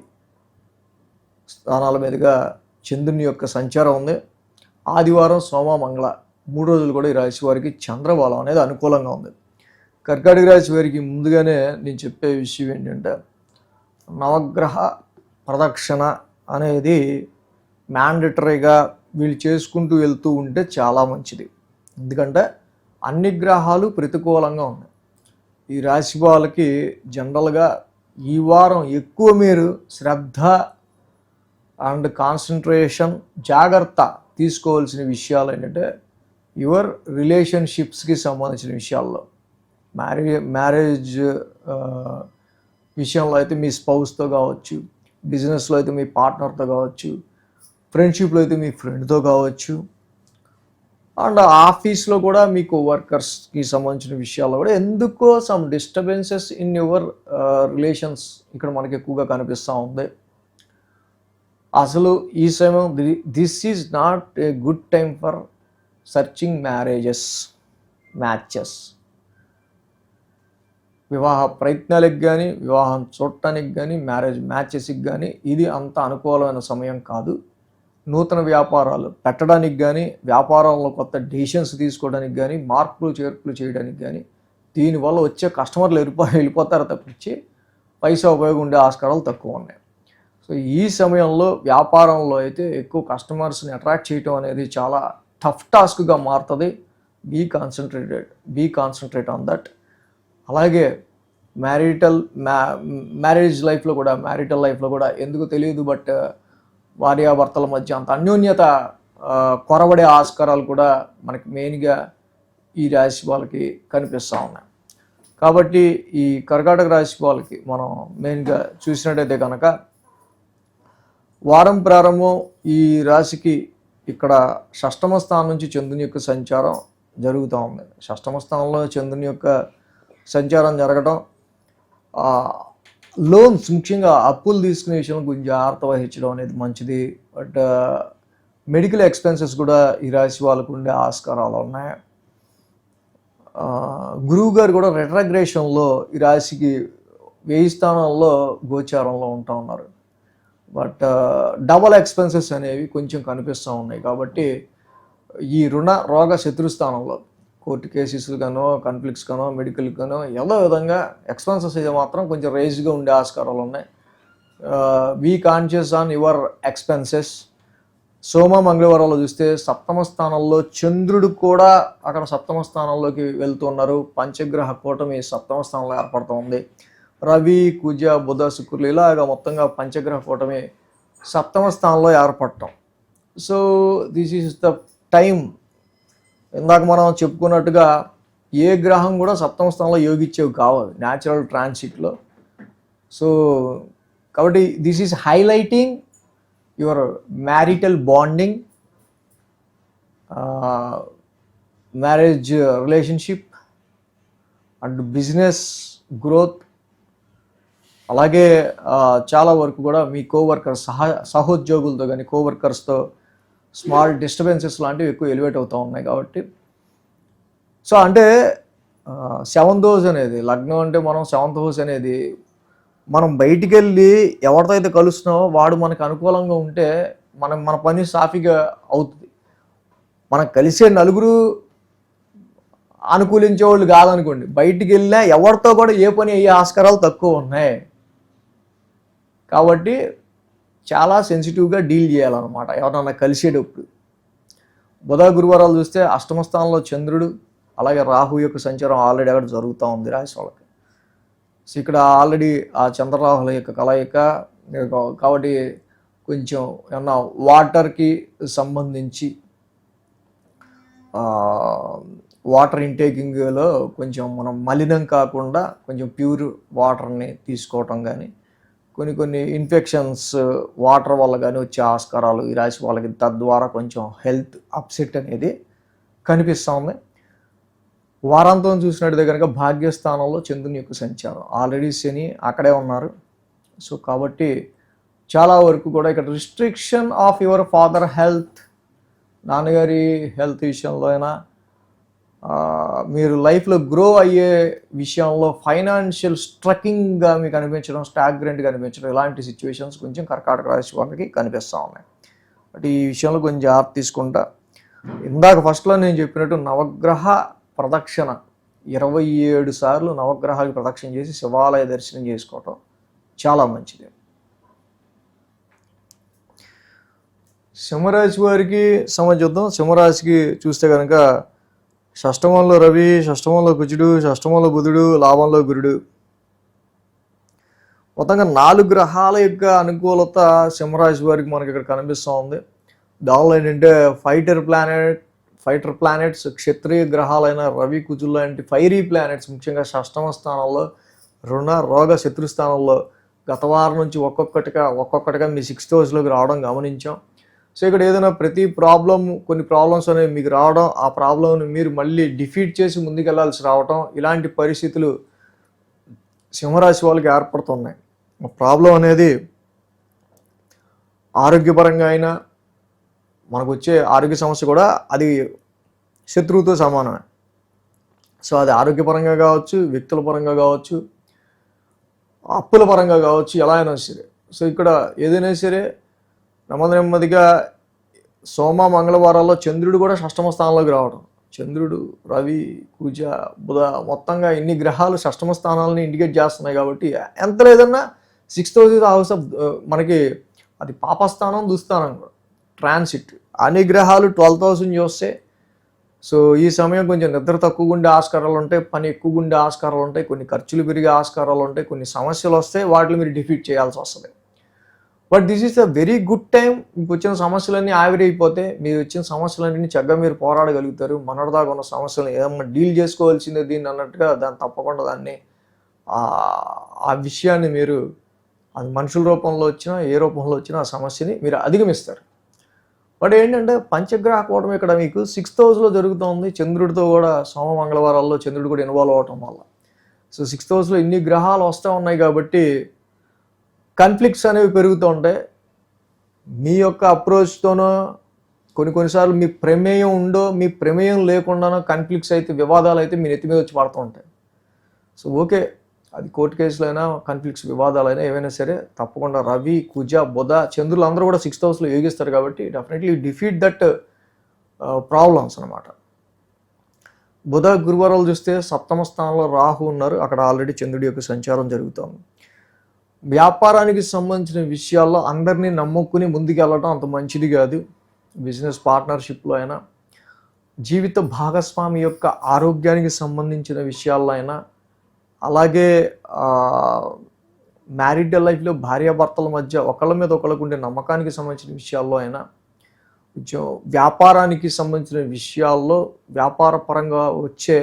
స్థానాల మీదుగా చంద్రుని యొక్క సంచారం ఉంది. ఆదివారం, సోమ, మంగళ 3 రోజులు కూడా ఈ రాశి వారికి చంద్రబలం అనేది అనుకూలంగా ఉంది. కర్కాటక రాశి వారికి ముందుగానే నేను చెప్పే విషయం ఏంటంటే, నవగ్రహ ప్రదక్షిణ అనేది మ్యాండటరీగా వీళ్ళు చేసుకుంటూ వెళ్తూ ఉంటే చాలా మంచిది. ఎందుకంటే అన్ని గ్రహాలు ప్రతికూలంగా ఉన్నాయి. ఈ రాశి వాళ్ళకి జనరల్గా ఈ వారం ఎక్కువ మీరు శ్రద్ధ అండ్ కాన్సన్ట్రేషన్, జాగ్రత్త తీసుకోవాల్సిన విషయాలు ఏంటంటే యువర్ రిలేషన్షిప్స్కి సంబంధించిన విషయాల్లో, మ్యారేజ్ విషయంలో అయితే మీ స్పౌస్తో కావచ్చు, బిజినెస్లో అయితే మీ పార్ట్నర్తో కావచ్చు, ఫ్రెండ్షిప్లో అయితే మీ ఫ్రెండ్తో కావచ్చు, అండ్ ఆఫీస్లో కూడా మీకు వర్కర్స్కి సంబంధించిన విషయాల్లో కూడా ఎందుకో some disturbances in your relations ఇక్కడ మనకి ఎక్కువగా కనిపిస్తూ ఉంది. అసలు ఈ సమయం this is not a good time for searching matches. వివాహ ప్రయత్నాలకు కానీ, వివాహం చూడటానికి కానీ, మ్యారేజ్ మ్యాచెస్కి కానీ ఇది అంత అనుకూలమైన సమయం కాదు. నూతన వ్యాపారాలు పెట్టడానికి కానీ, వ్యాపారంలో కొత్త డెసిషన్స్ తీసుకోవడానికి కానీ, మార్పులు చేర్పులు చేయడానికి కానీ, దీనివల్ల వచ్చే కస్టమర్లు వెళ్ళిపోతారు తప్పించి పైసా ఉపయోగం ఉండే ఆస్కారాలు తక్కువ ఉన్నాయి. సో ఈ సమయంలో వ్యాపారంలో అయితే ఎక్కువ కస్టమర్స్ని అట్రాక్ట్ చేయటం అనేది చాలా టఫ్ టాస్క్గా మారుతుంది. Be concentrate on that. అలాగే మ్యారేజ్ లైఫ్లో కూడా ఎందుకు తెలియదు, బట్ భార్యాభర్తల మధ్య అంత అన్యోన్యత కొరబడే ఆస్కారాలు కూడా మనకి మెయిన్గా ఈ రాశి వాళ్ళకి కనిపిస్తూ ఉన్నాయి. కాబట్టి ఈ కర్కాటక రాశి వాళ్ళకి మనం మెయిన్గా చూసినట్టయితే కనుక వారం ప్రారంభం ఈ రాశికి ఇక్కడ షష్టమ స్థానం నుంచి చంద్రుని యొక్క సంచారం జరుగుతూ ఉంది. షష్టమ స్థానంలో చంద్రుని యొక్క సంచారం జరగడం, లోన్స్ ముఖ్యంగా అప్పులు తీసుకునే విషయంలో కొంచెం జాగ్రత్త వహించడం అనేది మంచిది. బట్ మెడికల్ ఎక్స్పెన్సెస్ కూడా ఈ రాశి వాళ్ళకు ఉండే ఆస్కారాలు ఉన్నాయి. గురువు గారు కూడా రెట్రగ్రేషన్లో ఈ రాశికి 1000 స్థానంలో గోచారంలో ఉంటూ ఉన్నారు. బట్ డబల్ ఎక్స్పెన్సెస్ అనేవి కొంచెం కనిపిస్తూ ఉన్నాయి. కాబట్టి ఈ రుణ రోగ శత్రుస్థానంలో కోర్టు కేసెస్ గానో, కాన్ఫ్లిక్ట్స్ గానో, మెడికల్ గానో ఏదో విధంగా ఎక్స్పెన్సెస్ అయితే మాత్రం కొంచెం రేజ్గా ఉండే ఆస్కారాలు ఉన్నాయి. Be conscious on your expenses. సోమ మంగళవారాలు చూస్తే సప్తమ స్థానంలో చంద్రుడు కూడా అక్కడ సప్తమ స్థానంలోకి వెళ్తున్నారు. పంచగ్రహ కూటమి సప్తమ స్థానంలో ఏర్పడుతుంది. రవి, కుజ, బుధ, శుక్రులు ఇలాగా మొత్తంగా పంచగ్రహ కూటమి సప్తమ స్థానంలో ఏర్పడటం. So this is the time. ఇందాక మనం చెప్పుకున్నట్టుగా ఏ గ్రహం కూడా సప్తమ స్థానంలో యోగిచ్చేవి కావాలి న్యాచురల్ ట్రాన్సిట్లో. సో కాబట్టి this is highlighting your marital bonding, marriage relationship and business growth. అలాగే చాలా వరకు కూడా మీ కోవర్కర్స్, సహోద్యోగులతో కానీ కోవర్కర్స్తో స్మాల్ డిస్టర్బెన్సెస్ లాంటివి ఎక్కువ ఎలివేట్ అవుతూ ఉన్నాయి. కాబట్టి సో అంటే 7th హౌస్ అనేది లగ్నం అంటే మనం 7th హౌస్ అనేది మనం బయటికి వెళ్ళి ఎవరితో అయితే కలుస్తున్నామో వాడు మనకు అనుకూలంగా ఉంటే మన పని సాఫీగా అవుతుంది. మనం కలిసే నలుగురు అనుకూలించే వాళ్ళు కాదనుకోండి, బయటికి వెళ్ళినా ఎవరితో కూడా ఏ పని అయ్యే ఆస్కారాలు తక్కువ ఉన్నాయి. కాబట్టి చాలా సెన్సిటివ్గా డీల్ చేయాలన్నమాట ఎవరన్నా కలిసేటప్పుడు. బుధ గురువారాలు చూస్తే అష్టమ స్థానంలో చంద్రుడు, అలాగే రాహు యొక్క సంచారం ఆల్రెడీ అక్కడ జరుగుతూ ఉంది రాశి వాళ్ళకి. సో ఇక్కడ ఆల్రెడీ ఆ చంద్రరాహుల యొక్క కలయిక కాబట్టి కొంచెం ఏమన్నా వాటర్కి సంబంధించి వాటర్ ఇంటేకింగ్లో కొంచెం మనం మలినం కాకుండా కొంచెం ప్యూర్ వాటర్ని తీసుకోవటం కానీ, కొన్ని ఇన్ఫెక్షన్స్ వాటర్ వల్ల కానీ వచ్చే ఆస్కారాలు ఈ రాశి వాళ్ళకి, తద్వారా కొంచెం హెల్త్ అప్సెట్ అనేది కనిపిస్తూ ఉంది. వారాంతం చూసినట్టు కనుక భాగ్యస్థానంలో చంద్రుని యొక్క సంచారం, ఆల్రెడీ శని అక్కడే ఉన్నారు. సో కాబట్టి చాలా వరకు కూడా ఇక్కడ restriction of your father health, నాన్నగారి హెల్త్ విషయంలో అయినా, మీరు లైఫ్లో గ్రో అయ్యే విషయంలో ఫైనాన్షియల్ స్ట్రకింగ్గా మీకు అనిపించడం, స్టాగ్రెంట్గా అనిపించడం, ఇలాంటి సిచ్యువేషన్స్ కొంచెం కర్కాటక రాశి వాళ్ళకి కనిపిస్తూ ఉన్నాయి. బట్ ఈ విషయంలో కొంచెం జాగ్రత్త తీసుకుంటా ఇందాక ఫస్ట్లో నేను చెప్పినట్టు నవగ్రహ ప్రదక్షిణ 27 సార్లు నవగ్రహాలకు ప్రదక్షిణ చేసి శివాలయ దర్శనం చేసుకోవటం చాలా మంచిది. సింహరాశి వారికి చూద్దాం. సింహరాశికి చూస్తే కనుక షష్టమంలో రవి, షష్టమంలో కుజుడు, షష్టమంలో బుధుడు, లాభంలో గురుడు. మొత్తంగా 4 గ్రహాల యొక్క అనుకూలత సింహరాశి వారికి మనకి ఇక్కడ కనిపిస్తూ ఉంది. దానిలో ఏంటంటే ఫైటర్ ప్లానెట్స్ క్షత్రియ గ్రహాలైన రవి, కుజులు లాంటి ఫైరీ ప్లానెట్స్ ముఖ్యంగా షష్టమ స్థానంలో, రుణ రోగ శత్రు స్థానంలో గత వారం నుంచి ఒక్కొక్కటిగా మీ 6th హౌస్లోకి రావడం గమనించాం. సో ఇక్కడ ఏదైనా కొన్ని ప్రాబ్లమ్స్ అనేవి మీకు రావడం, ఆ ప్రాబ్లంని మీరు మళ్ళీ డిఫీట్ చేసి ముందుకెళ్లాల్సి రావడం, ఇలాంటి పరిస్థితులు సింహరాశి వాళ్ళకి ఏర్పడుతున్నాయి. ప్రాబ్లం అనేది ఆరోగ్యపరంగా అయినా, మనకు వచ్చే ఆరోగ్య సమస్య కూడా అది శత్రువుతో సమానమే. సో అది ఆరోగ్యపరంగా కావచ్చు, వ్యక్తుల పరంగా కావచ్చు, అప్పుల పరంగా కావచ్చు, ఎలా అయినా సరే. సో ఇక్కడ ఏదైనా సరే నెమ్మదిగా సోమ మంగళవారాల్లో చంద్రుడు కూడా షష్టమ స్థానంలోకి రావడం, చంద్రుడు, రవి, కుజ, బుధ మొత్తంగా ఇన్ని గ్రహాలు షష్టమ స్థానాలని ఇండికేట్ చేస్తున్నాయి. కాబట్టి ఎంత లేదన్నా 6th హౌస్ మనకి అది పాపస్థానం, దుస్థానం కూడా ట్రాన్సిట్. అన్ని గ్రహాలు 12th హౌస్ని చూస్తే సో ఈ సమయం కొంచెం నిద్ర తక్కువగా ఉండే ఆస్కారాలు ఉంటాయి, పని ఎక్కువగా ఉండే ఆస్కారాలు ఉంటాయి, కొన్ని ఖర్చులు పెరిగే ఆస్కారాలు ఉంటాయి, కొన్ని సమస్యలు వస్తాయి, వాటిని మీరు డిఫీట్ చేయాల్సి వస్తుంది. But this is a very good time. మీకు వచ్చిన సమస్యలన్నీ ఆవిరైపోతే మీరు వచ్చిన సమస్యలన్నీ చక్కగా మీరు పోరాడగలుగుతారు. మొన్నటిదాకా ఉన్న సమస్యలను ఏదన్నా డీల్ చేసుకోవాల్సిందే దీన్ని అన్నట్టుగా తప్పకుండా దాన్ని ఆ విషయాన్ని మీరు అది మనుషుల రూపంలో వచ్చినా ఏ రూపంలో వచ్చినా ఆ సమస్యని మీరు అధిగమిస్తారు. బట్ ఏంటంటే పంచగ్రహ కూటమి ఇక్కడ మీకు 6th హౌస్లో జరుగుతుంది. చంద్రుడితో కూడా సోమ మంగళవారాల్లో చంద్రుడు కూడా ఇన్వాల్వ్ అవటం వల్ల సో 6th హౌస్లో ఇన్ని గ్రహాలు వస్తూ ఉన్నాయి కాబట్టి కాన్ఫ్లిక్ట్స్ అనేవి పెరుగుతూ ఉంటాయి. మీ యొక్క అప్రోచ్తోనో కొన్నిసార్లు మీ ప్రమేయం లేకుండానో కాన్ఫ్లిక్ట్స్ అయితే, వివాదాలు అయితే మీ నెత్తి మీద వచ్చి పడుతూ ఉంటాయి. సో ఓకే, అది కోర్టు కేసులైనా, కాన్ఫ్లిక్ట్స్, వివాదాలైనా ఏవైనా సరే తప్పకుండా రవి, కుజ, బుధ, చంద్రులు అందరూ కూడా 6th హౌస్లో యోగిస్తారు కాబట్టి డెఫినెట్లీ డిఫీట్ దట్ ప్రాబ్లమ్స్ అనమాట. బుధ, గురువారాలు చూస్తే 7వ స్థానంలో రాహు ఉన్నారు. అక్కడ ఆల్రెడీ చంద్రుడి యొక్క సంచారం జరుగుతుంది. వ్యాపారానికి సంబంధించిన విషయాల్లో అందరినీ నమ్ముకుని ముందుకెళ్ళటం అంత మంచిది కాదు. బిజినెస్ పార్ట్నర్షిప్లో అయినా, జీవిత భాగస్వామి యొక్క ఆరోగ్యానికి సంబంధించిన విషయాల్లో అయినా, అలాగే మ్యారిడ్ లైఫ్లో భార్యాభర్తల మధ్య ఒకళ్ళ మీద ఒకళ్ళకు ఉండే నమ్మకానికి సంబంధించిన విషయాల్లో అయినా, కొంచెం వ్యాపారానికి సంబంధించిన విషయాల్లో, వ్యాపార పరంగా వచ్చే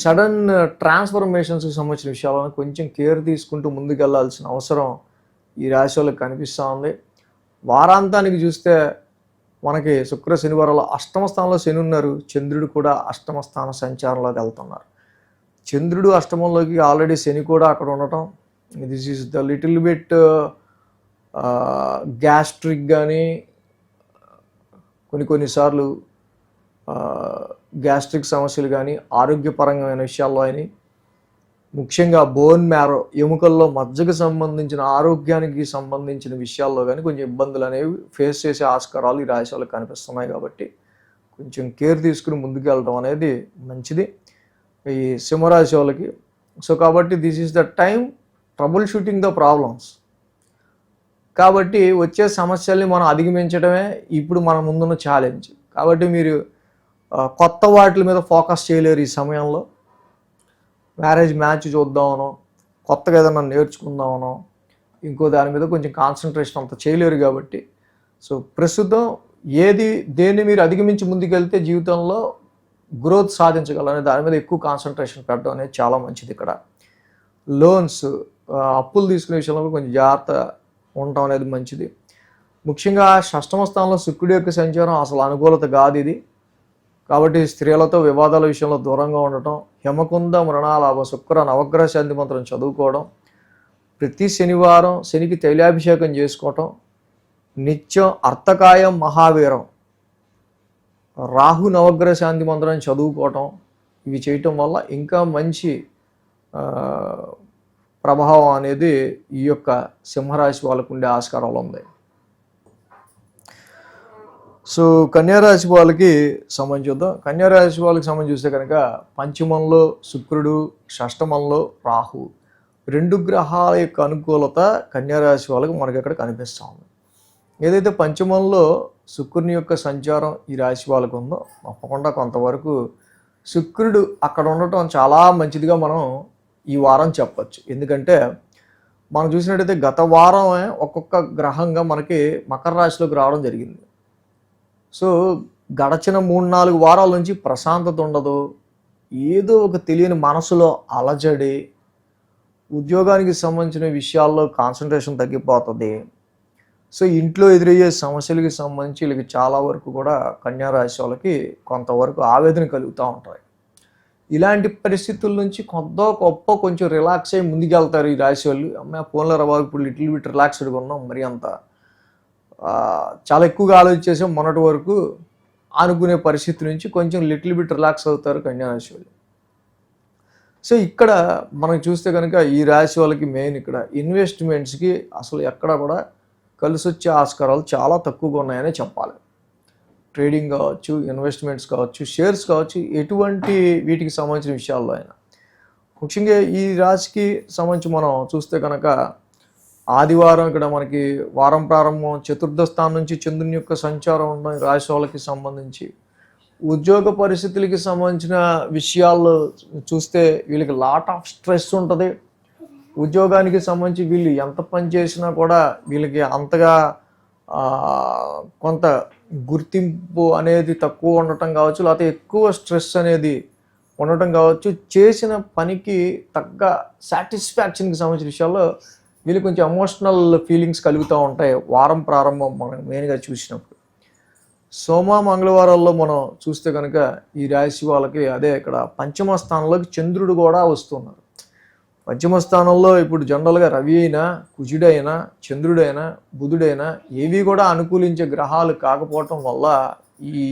సడన్ ట్రాన్స్ఫర్మేషన్స్కి సంబంధించిన విషయాలను కొంచెం కేర్ తీసుకుంటూ ముందుకెళ్లాల్సిన అవసరం ఈ రాశి వాళ్ళకి కనిపిస్తూ ఉంది. వారాంతానికి చూస్తే మనకి శుక్ర శనివారాలు 8వ స్థానంలో శని ఉన్నారు. చంద్రుడు కూడా 8వ స్థాన సంచారంలోకి వెళ్తున్నారు. చంద్రుడు 8మంలోకి ఆల్రెడీ శని కూడా అక్కడ ఉండటం, this is the little bit gastric కానీ, కొన్నిసార్లు గ్యాస్ట్రిక్ సమస్యలు కానీ, ఆరోగ్యపరమైన విషయాల్లో అయినా, ముఖ్యంగా బోన్ మ్యారో, ఎముకల్లో మజ్జకు సంబంధించిన ఆరోగ్యానికి సంబంధించిన విషయాల్లో కానీ కొంచెం ఇబ్బందులు అనేవి ఫేస్ చేసే ఆస్కారాలు ఈ రాశి వాళ్ళకి కనిపిస్తున్నాయి. కాబట్టి కొంచెం కేర్ తీసుకుని ముందుకు వెళ్ళడం అనేది మంచిది ఈ సింహరాశి వాళ్ళకి. సో కాబట్టి this is the time trouble shooting the problems. కాబట్టి వచ్చే సమస్యల్ని మనం అధిగమించడమే ఇప్పుడు మన ముందున్న ఛాలెంజ్. కాబట్టి మీరు కొత్త వాటి మీద ఫోకస్ చేయలేరు ఈ సమయంలో. మ్యాచ్ చూద్దామనో, కొత్తగా ఏదైనా నేర్చుకుందామనో, ఇంకో దాని మీద కొంచెం కాన్సన్ట్రేషన్ అంత చేయలేరు. కాబట్టి సో ప్రస్తుతం దేన్ని మీరు అధిగమించి ముందుకెళ్తే జీవితంలో గ్రోత్ సాధించగలనే దాని మీద ఎక్కువ కాన్సన్ట్రేషన్ పెట్టడం అనేది చాలా మంచిది. ఇక్కడ లోన్స్, అప్పులు తీసుకునే విషయంలో కొంచెం జాగ్రత్త ఉండటం అనేది మంచిది. ముఖ్యంగా 6వ స్థానంలో శుక్రుడి యొక్క సంచారం అసలు అనుకూలత కాదు ఇది. కాబట్టి స్త్రీలతో వివాదాల విషయంలో దూరంగా ఉండటం, యమకుంద మృణాలాభ శుక్ర నవగ్రహ శాంతి మంత్రం చదువుకోవడం, ప్రతి శనివారం శనికి తైలాభిషేకం చేసుకోవటం, నిత్యం అర్థకాయం మహావీరం రాహు నవగ్రహ శాంతి మంత్రాన్ని చదువుకోవటం, ఇవి చేయటం వల్ల ఇంకా మంచి ప్రభావం అనేది ఈ యొక్క సింహరాశి వాళ్ళకు ఉండే ఆస్కారాలు ఉంది. సో కన్యారాశి వాళ్ళకి సంబంధించి చూద్దాం. కన్యారాశి వాళ్ళకి సంబంధించి చూస్తే కనుక పంచమంలో శుక్రుడు, షష్టమంలో రాహు, 2 గ్రహాల యొక్క అనుకూలత కన్యారాశి వాళ్ళకి మనకి ఇక్కడ కనిపిస్తూ ఉంది. ఏదైతే పంచమంలో శుక్రుని యొక్క సంచారం ఈ రాశి వాళ్ళకు ఉందో తప్పకుండా కొంతవరకు శుక్రుడు అక్కడ ఉండటం చాలా మంచిదిగా మనం ఈ వారం చెప్పచ్చు. ఎందుకంటే మనం చూసినట్టయితే గత వారమే ఒక్కొక్క గ్రహంగా మనకి మకర రాశిలోకి రావడం జరిగింది. సో గడచిన 3-4 వారాల నుంచి ప్రశాంతత ఉండదు, ఏదో ఒక తెలియని మనసులో అలజడి, ఉద్యోగానికి సంబంధించిన విషయాల్లో కాన్సన్ట్రేషన్ తగ్గిపోతుంది. సో ఇంట్లో ఎదురయ్యే సమస్యలకి సంబంధించి వీళ్ళకి చాలా వరకు కూడా కన్యారాశి వాళ్ళకి కొంతవరకు ఆవేదన కలుగుతూ ఉంటాయి. ఇలాంటి పరిస్థితుల నుంచి గొప్ప కొంచెం రిలాక్స్ అయ్యి ముందుకెళ్తారు ఈ రాశి వాళ్ళు. అమ్మాయి ఫోన్లో రవాకు ఇప్పుడు లిటిల్ బిట్ రిలాక్స్డ్గా ఉన్నాం, మరి అంత చాలా ఎక్కువగా ఆలోచించేసాం మొన్నటి వరకు అనుకునే పరిస్థితి నుంచి కొంచెం లిటిల్ బిట్ రిలాక్స్ అవుతారు కన్యారాశి వాళ్ళు. సో ఇక్కడ మనం చూస్తే కనుక ఈ రాశి వాళ్ళకి మెయిన్ ఇక్కడ ఇన్వెస్ట్మెంట్స్కి అసలు ఎక్కడ కూడా కలిసి వచ్చే ఆస్కారాలు చాలా తక్కువగా ఉన్నాయనే చెప్పాలి. ట్రేడింగ్ కావచ్చు, ఇన్వెస్ట్మెంట్స్ కావచ్చు, షేర్స్ కావచ్చు, ఎటువంటి వీటికి సంబంధించిన విషయాల్లో అయినా. ముఖ్యంగా ఈ రాశికి సంబంధించి మనం చూస్తే కనుక ఆదివారం ఇక్కడ మనకి వారం ప్రారంభం, చతుర్థ స్థానం నుంచి చంద్రుని యొక్క సంచారం ఉండడం రాశి వాళ్ళకి సంబంధించి. ఉద్యోగ పరిస్థితులకి సంబంధించిన విషయాల్లో చూస్తే వీళ్ళకి లాట్ ఆఫ్ స్ట్రెస్ ఉంటుంది. ఉద్యోగానికి సంబంధించి వీళ్ళు ఎంత పని చేసినా కూడా వీళ్ళకి అంతగా కొంత గుర్తింపు అనేది తక్కువ ఉండటం కావచ్చు, లేకపోతే ఎక్కువ స్ట్రెస్ అనేది ఉండటం కావచ్చు. చేసిన పనికి తగ్గ సాటిస్ఫాక్షన్కి సంబంధించిన విషయాల్లో వీళ్ళు కొంచెం ఎమోషనల్ ఫీలింగ్స్ కలుగుతూ ఉంటాయి వారం ప్రారంభం మనం మెయిన్గా చూసినప్పుడు. సోమ మంగళవారాల్లో మనం చూస్తే కనుక ఈ రాశి వాళ్ళకి అదే ఇక్కడ పంచమ స్థానంలోకి చంద్రుడు కూడా వస్తున్నారు. పంచమ స్థానంలో ఇప్పుడు జనరల్గా రవి అయినా, కుజుడైనా, చంద్రుడైనా, బుధుడైనా ఏవి కూడా అనుకూలించే గ్రహాలు కాకపోవటం వల్ల ఈ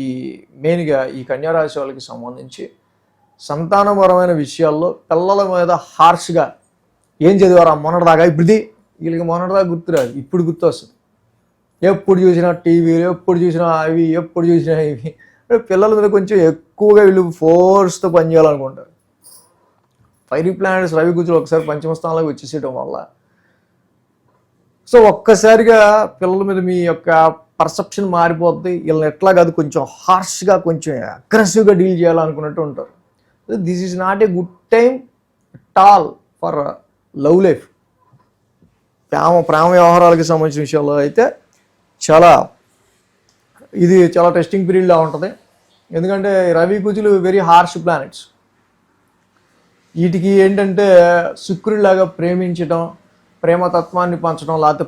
మెయిన్గా ఈ కన్యారాశి వాళ్ళకి సంబంధించి సంతానపరమైన విషయాల్లో పిల్లల మీద హార్ష్గా ఏం చదివారా మొన్నటిదాకా, ఇప్పుడు వీళ్ళకి మొన్నటిదాకా గుర్తురాదు, ఇప్పుడు గుర్తు వస్తుంది. ఎప్పుడు చూసినా టీవీలు, ఎప్పుడు చూసినా అవి, ఎప్పుడు చూసినా ఇవి. పిల్లల మీద కొంచెం ఎక్కువగా వీళ్ళు ఫోర్స్తో పనిచేయాలనుకుంటారు. ఫైరీ ప్లానెట్స్ రవి కుజులు ఒకసారి పంచమ స్థానంలోకి వచ్చేసేయడం వల్ల సో ఒక్కసారిగా పిల్లల మీద మీ యొక్క పర్సెప్షన్ మారిపోద్ది. వీళ్ళని ఎట్లా కాదు కొంచెం హార్ష్గా, కొంచెం అగ్రెసివ్గా డీల్ చేయాలనుకున్నట్టు ఉంటారు. This is not a good time at all for love life. ప్రేమ వ్యవహారాలకి సంబంధించిన విషయాల్లో అయితే ఇది చాలా టెస్టింగ్ పీరియడ్లా ఉంటుంది. ఎందుకంటే రవి కుజులు వెరీ హార్ష్ ప్లానెట్స్. వీటికి ఏంటంటే శుక్రుడిలాగా ప్రేమించడం, ప్రేమతత్వాన్ని పంచడం, లేకపోతే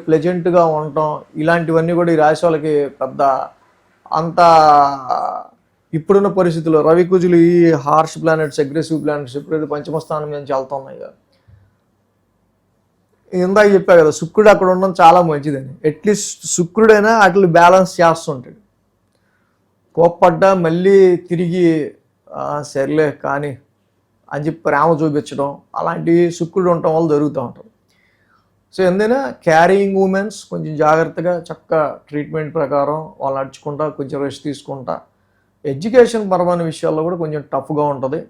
ప్లెజెంట్గా ఉండటం, ఇలాంటివన్నీ కూడా ఈ రాశి వాళ్ళకి పెద్ద అంత ఇప్పుడున్న పరిస్థితుల్లో రవి కుజులు ఈ హార్ష్ ప్లానెట్స్, అగ్రెసివ్ ప్లానెట్స్ ఎప్పుడైతే పంచమ స్థానం నుంచి వెళ్తున్నాయి కదా, ఇందాక చెప్పా కదా శుక్రుడు అక్కడ ఉండడం చాలా మంచిదని. అట్లీస్ట్ శుక్రుడైనా అట్లా బ్యాలెన్స్ చేస్తుంటాడు. కోప్పడ్డా మళ్ళీ తిరిగి సర్లే కానీ అని చెప్పి ప్రేమ చూపించడం, అలాంటివి శుక్రుడు ఉండటం వల్ల జరుగుతూ ఉంటుంది. సో ఎందుకైనా క్యారింగ్ ఉమెన్స్ కొంచెం జాగ్రత్తగా చక్కగా ట్రీట్మెంట్ ప్రకారం వాళ్ళు నడుచుకుంటా, కొంచెం రెస్ట్ తీసుకుంటా. ఎడ్యుకేషన్ పరమైన విషయాల్లో కూడా కొంచెం టఫ్గా ఉంటుంది.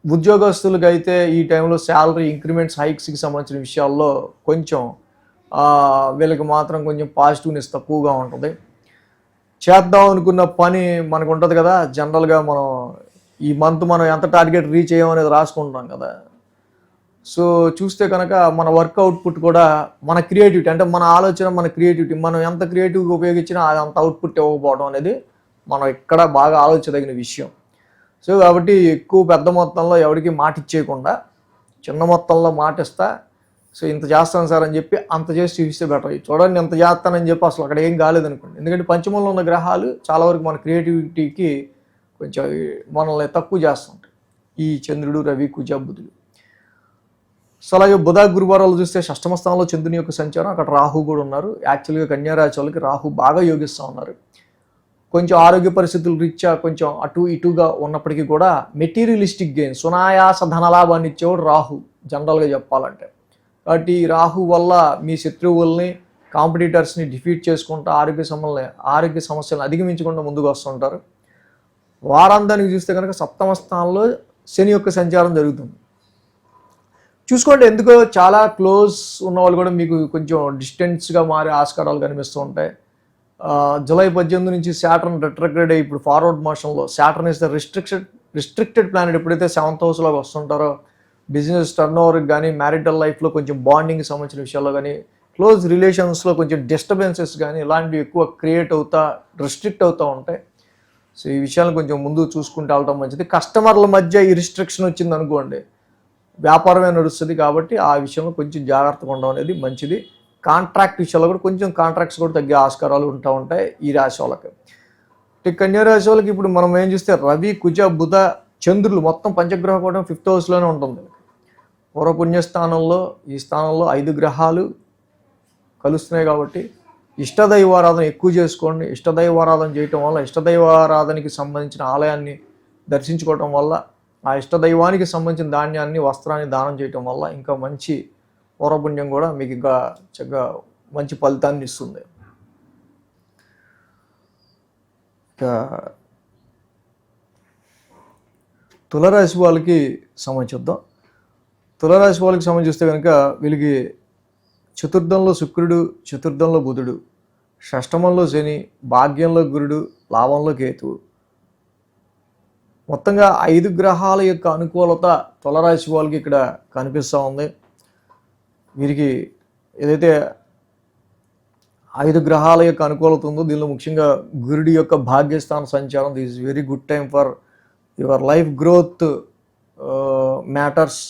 ఉద్యోగస్తులకి అయితే ఈ టైంలో శాలరీ ఇంక్రిమెంట్స్, హైక్స్కి సంబంధించిన విషయాల్లో కొంచెం వీళ్ళకి మాత్రం కొంచెం పాజిటివ్నెస్ తక్కువగా ఉంటుంది. చేద్దాం అనుకున్న పని మనకు ఉంటుంది కదా, జనరల్గా మనం ఈ మంత్ మనం ఎంత టార్గెట్ రీచ్ అయ్యాం అనేది రాసుకుంటాం కదా. సో చూస్తే కనుక మన వర్క్ అవుట్పుట్ కూడా మన క్రియేటివిటీ, అంటే మన ఆలోచన, మన క్రియేటివిటీ, మనం ఎంత క్రియేటివ్గా ఉపయోగించినా అది అంత అవుట్పుట్ ఇవ్వకపోవడం అనేది మనం ఇక్కడ బాగా ఆలోచించదగిన విషయం. సో కాబట్టి ఎక్కువ పెద్ద మొత్తంలో ఎవరికి మాట ఇచ్చేయకుండా చిన్న మొత్తంలో మాట ఇస్తా, సో ఇంత చేస్తాను సార్ అని చెప్పి అంత చేసి చూపిస్తే బెటర్. చూడండి ఎంత చేస్తానని చెప్పి అసలు అక్కడ ఏం కాలేదనుకోండి. ఎందుకంటే పంచమంలో ఉన్న గ్రహాలు చాలా వరకు మన క్రియేటివిటీకి కొంచెం మనల్ని తక్కువ చేస్తుంటాయి, ఈ చంద్రుడు, రవి, కుజ, బుధుడు. సో అలాగే బుధ గురువారాలు చూస్తే షష్టమ స్థానంలో చంద్రుని యొక్క సంచారం, అక్కడ రాహు కూడా ఉన్నారు. యాక్చువల్గా కన్యారాశి వాళ్ళకి రాహు బాగా యోగిస్తూ ఉన్నారు. కొంచెం ఆరోగ్య పరిస్థితులు రీత్యా కొంచెం అటు ఇటుగా ఉన్నప్పటికీ కూడా మెటీరియలిస్టిక్ గెయిన్, సునాయాస ధనలాభాన్ని ఇచ్చేవాడు రాహు జనరల్గా చెప్పాలంటే. కాబట్టి రాహు వల్ల మీ శత్రువుల్ని కాంపిటీటర్స్ని డిఫీట్ చేసుకుంటూ ఆరోగ్య సమస్యలను అధిగమించకుండా ముందుకు వస్తుంటారు. వారాంతానికి చూస్తే కనుక సప్తమ స్థానంలో శని యొక్క సంచారం జరుగుతుంది. చూసుకోండి, ఎందుకో చాలా క్లోజ్ ఉన్న వాళ్ళు కూడా మీకు కొంచెం డిస్టెన్స్గా మారే ఆస్కారాలు కనిపిస్తూ ఉంటాయి. జూలై 18 నుంచి సాటర్న్ రెట్రోగ్రేడ్ అయ్యి ఇప్పుడు ఫార్వర్డ్ మోషన్లో, Saturn is the restricted planet. ఎప్పుడైతే 7th హౌస్లోకి వస్తుంటారో బిజినెస్ టర్న్ ఓవర్కి కానీ, మ్యారిటల్ లైఫ్లో కొంచెం బాండింగ్కి సంబంధించిన విషయాల్లో కానీ, క్లోజ్ రిలేషన్స్లో కొంచెం డిస్టర్బెన్సెస్ కానీ ఇలాంటివి ఎక్కువ క్రియేట్ రిస్ట్రిక్ట్ అవుతూ ఉంటాయి. సో ఈ విషయాలను కొంచెం ముందు చూసుకుంటూ వెళ్ళటం మంచిది. కస్టమర్ల మధ్య ఈ రిస్ట్రిక్షన్ వచ్చింది అనుకోండి, వ్యాపారమే నడుస్తుంది. కాబట్టి ఆ విషయంలో కొంచెం జాగ్రత్తగా ఉండడం అనేది మంచిది. కాంట్రాక్ట్ విషయాల్లో కూడా కొంచెం కాంట్రాక్ట్స్ కూడా తగ్గే ఆస్కారాలు ఉంటాయి ఈ రాశి వాళ్ళకి. కన్యా రాశి వాళ్ళకి ఇప్పుడు మనం ఏం చూస్తే రవి, కుజ, బుధ, చంద్రులు మొత్తం పంచగ్రహ కూడా 5th హౌస్లోనే ఉంటుంది. పూర్వపుణ్యస్థానంలో ఈ స్థానంలో 5 గ్రహాలు కలుస్తున్నాయి. కాబట్టి ఇష్టదైవారాధన ఎక్కువ చేసుకోండి. ఇష్టదైవారాధన చేయటం వల్ల, ఇష్టదైవారాధనకి సంబంధించిన ఆలయాన్ని దర్శించుకోవటం వల్ల, ఆ ఇష్టదైవానికి సంబంధించిన ధాన్యాన్ని, వస్త్రాన్ని దానం చేయటం వల్ల ఇంకా మంచి పూర్వపుణ్యం కూడా మీకు ఇంకా చక్కగా మంచి ఫలితాన్ని ఇస్తుంది. తులారాశి వాళ్ళకి సంబంధించుద్దాం. తులారాశి వాళ్ళకి సంబంధిస్తే కనుక వీళ్ళకి చతుర్థంలో శుక్రుడు, చతుర్థంలో బుధుడు, షష్టమంలో శని, భాగ్యంలో గురుడు, లాభంలో కేతువు. మొత్తంగా 5 గ్రహాల యొక్క అనుకూలత తులారాశి వాళ్ళకి ఇక్కడ కనిపిస్తూ ఉంది. వీరికి ఏదైతే 5 గ్రహాల యొక్క అనుకూలత ఉందో దీనిలో ముఖ్యంగా గురుడి యొక్క భాగ్యస్థాన సంచారం, this is very good time for your life growth matters.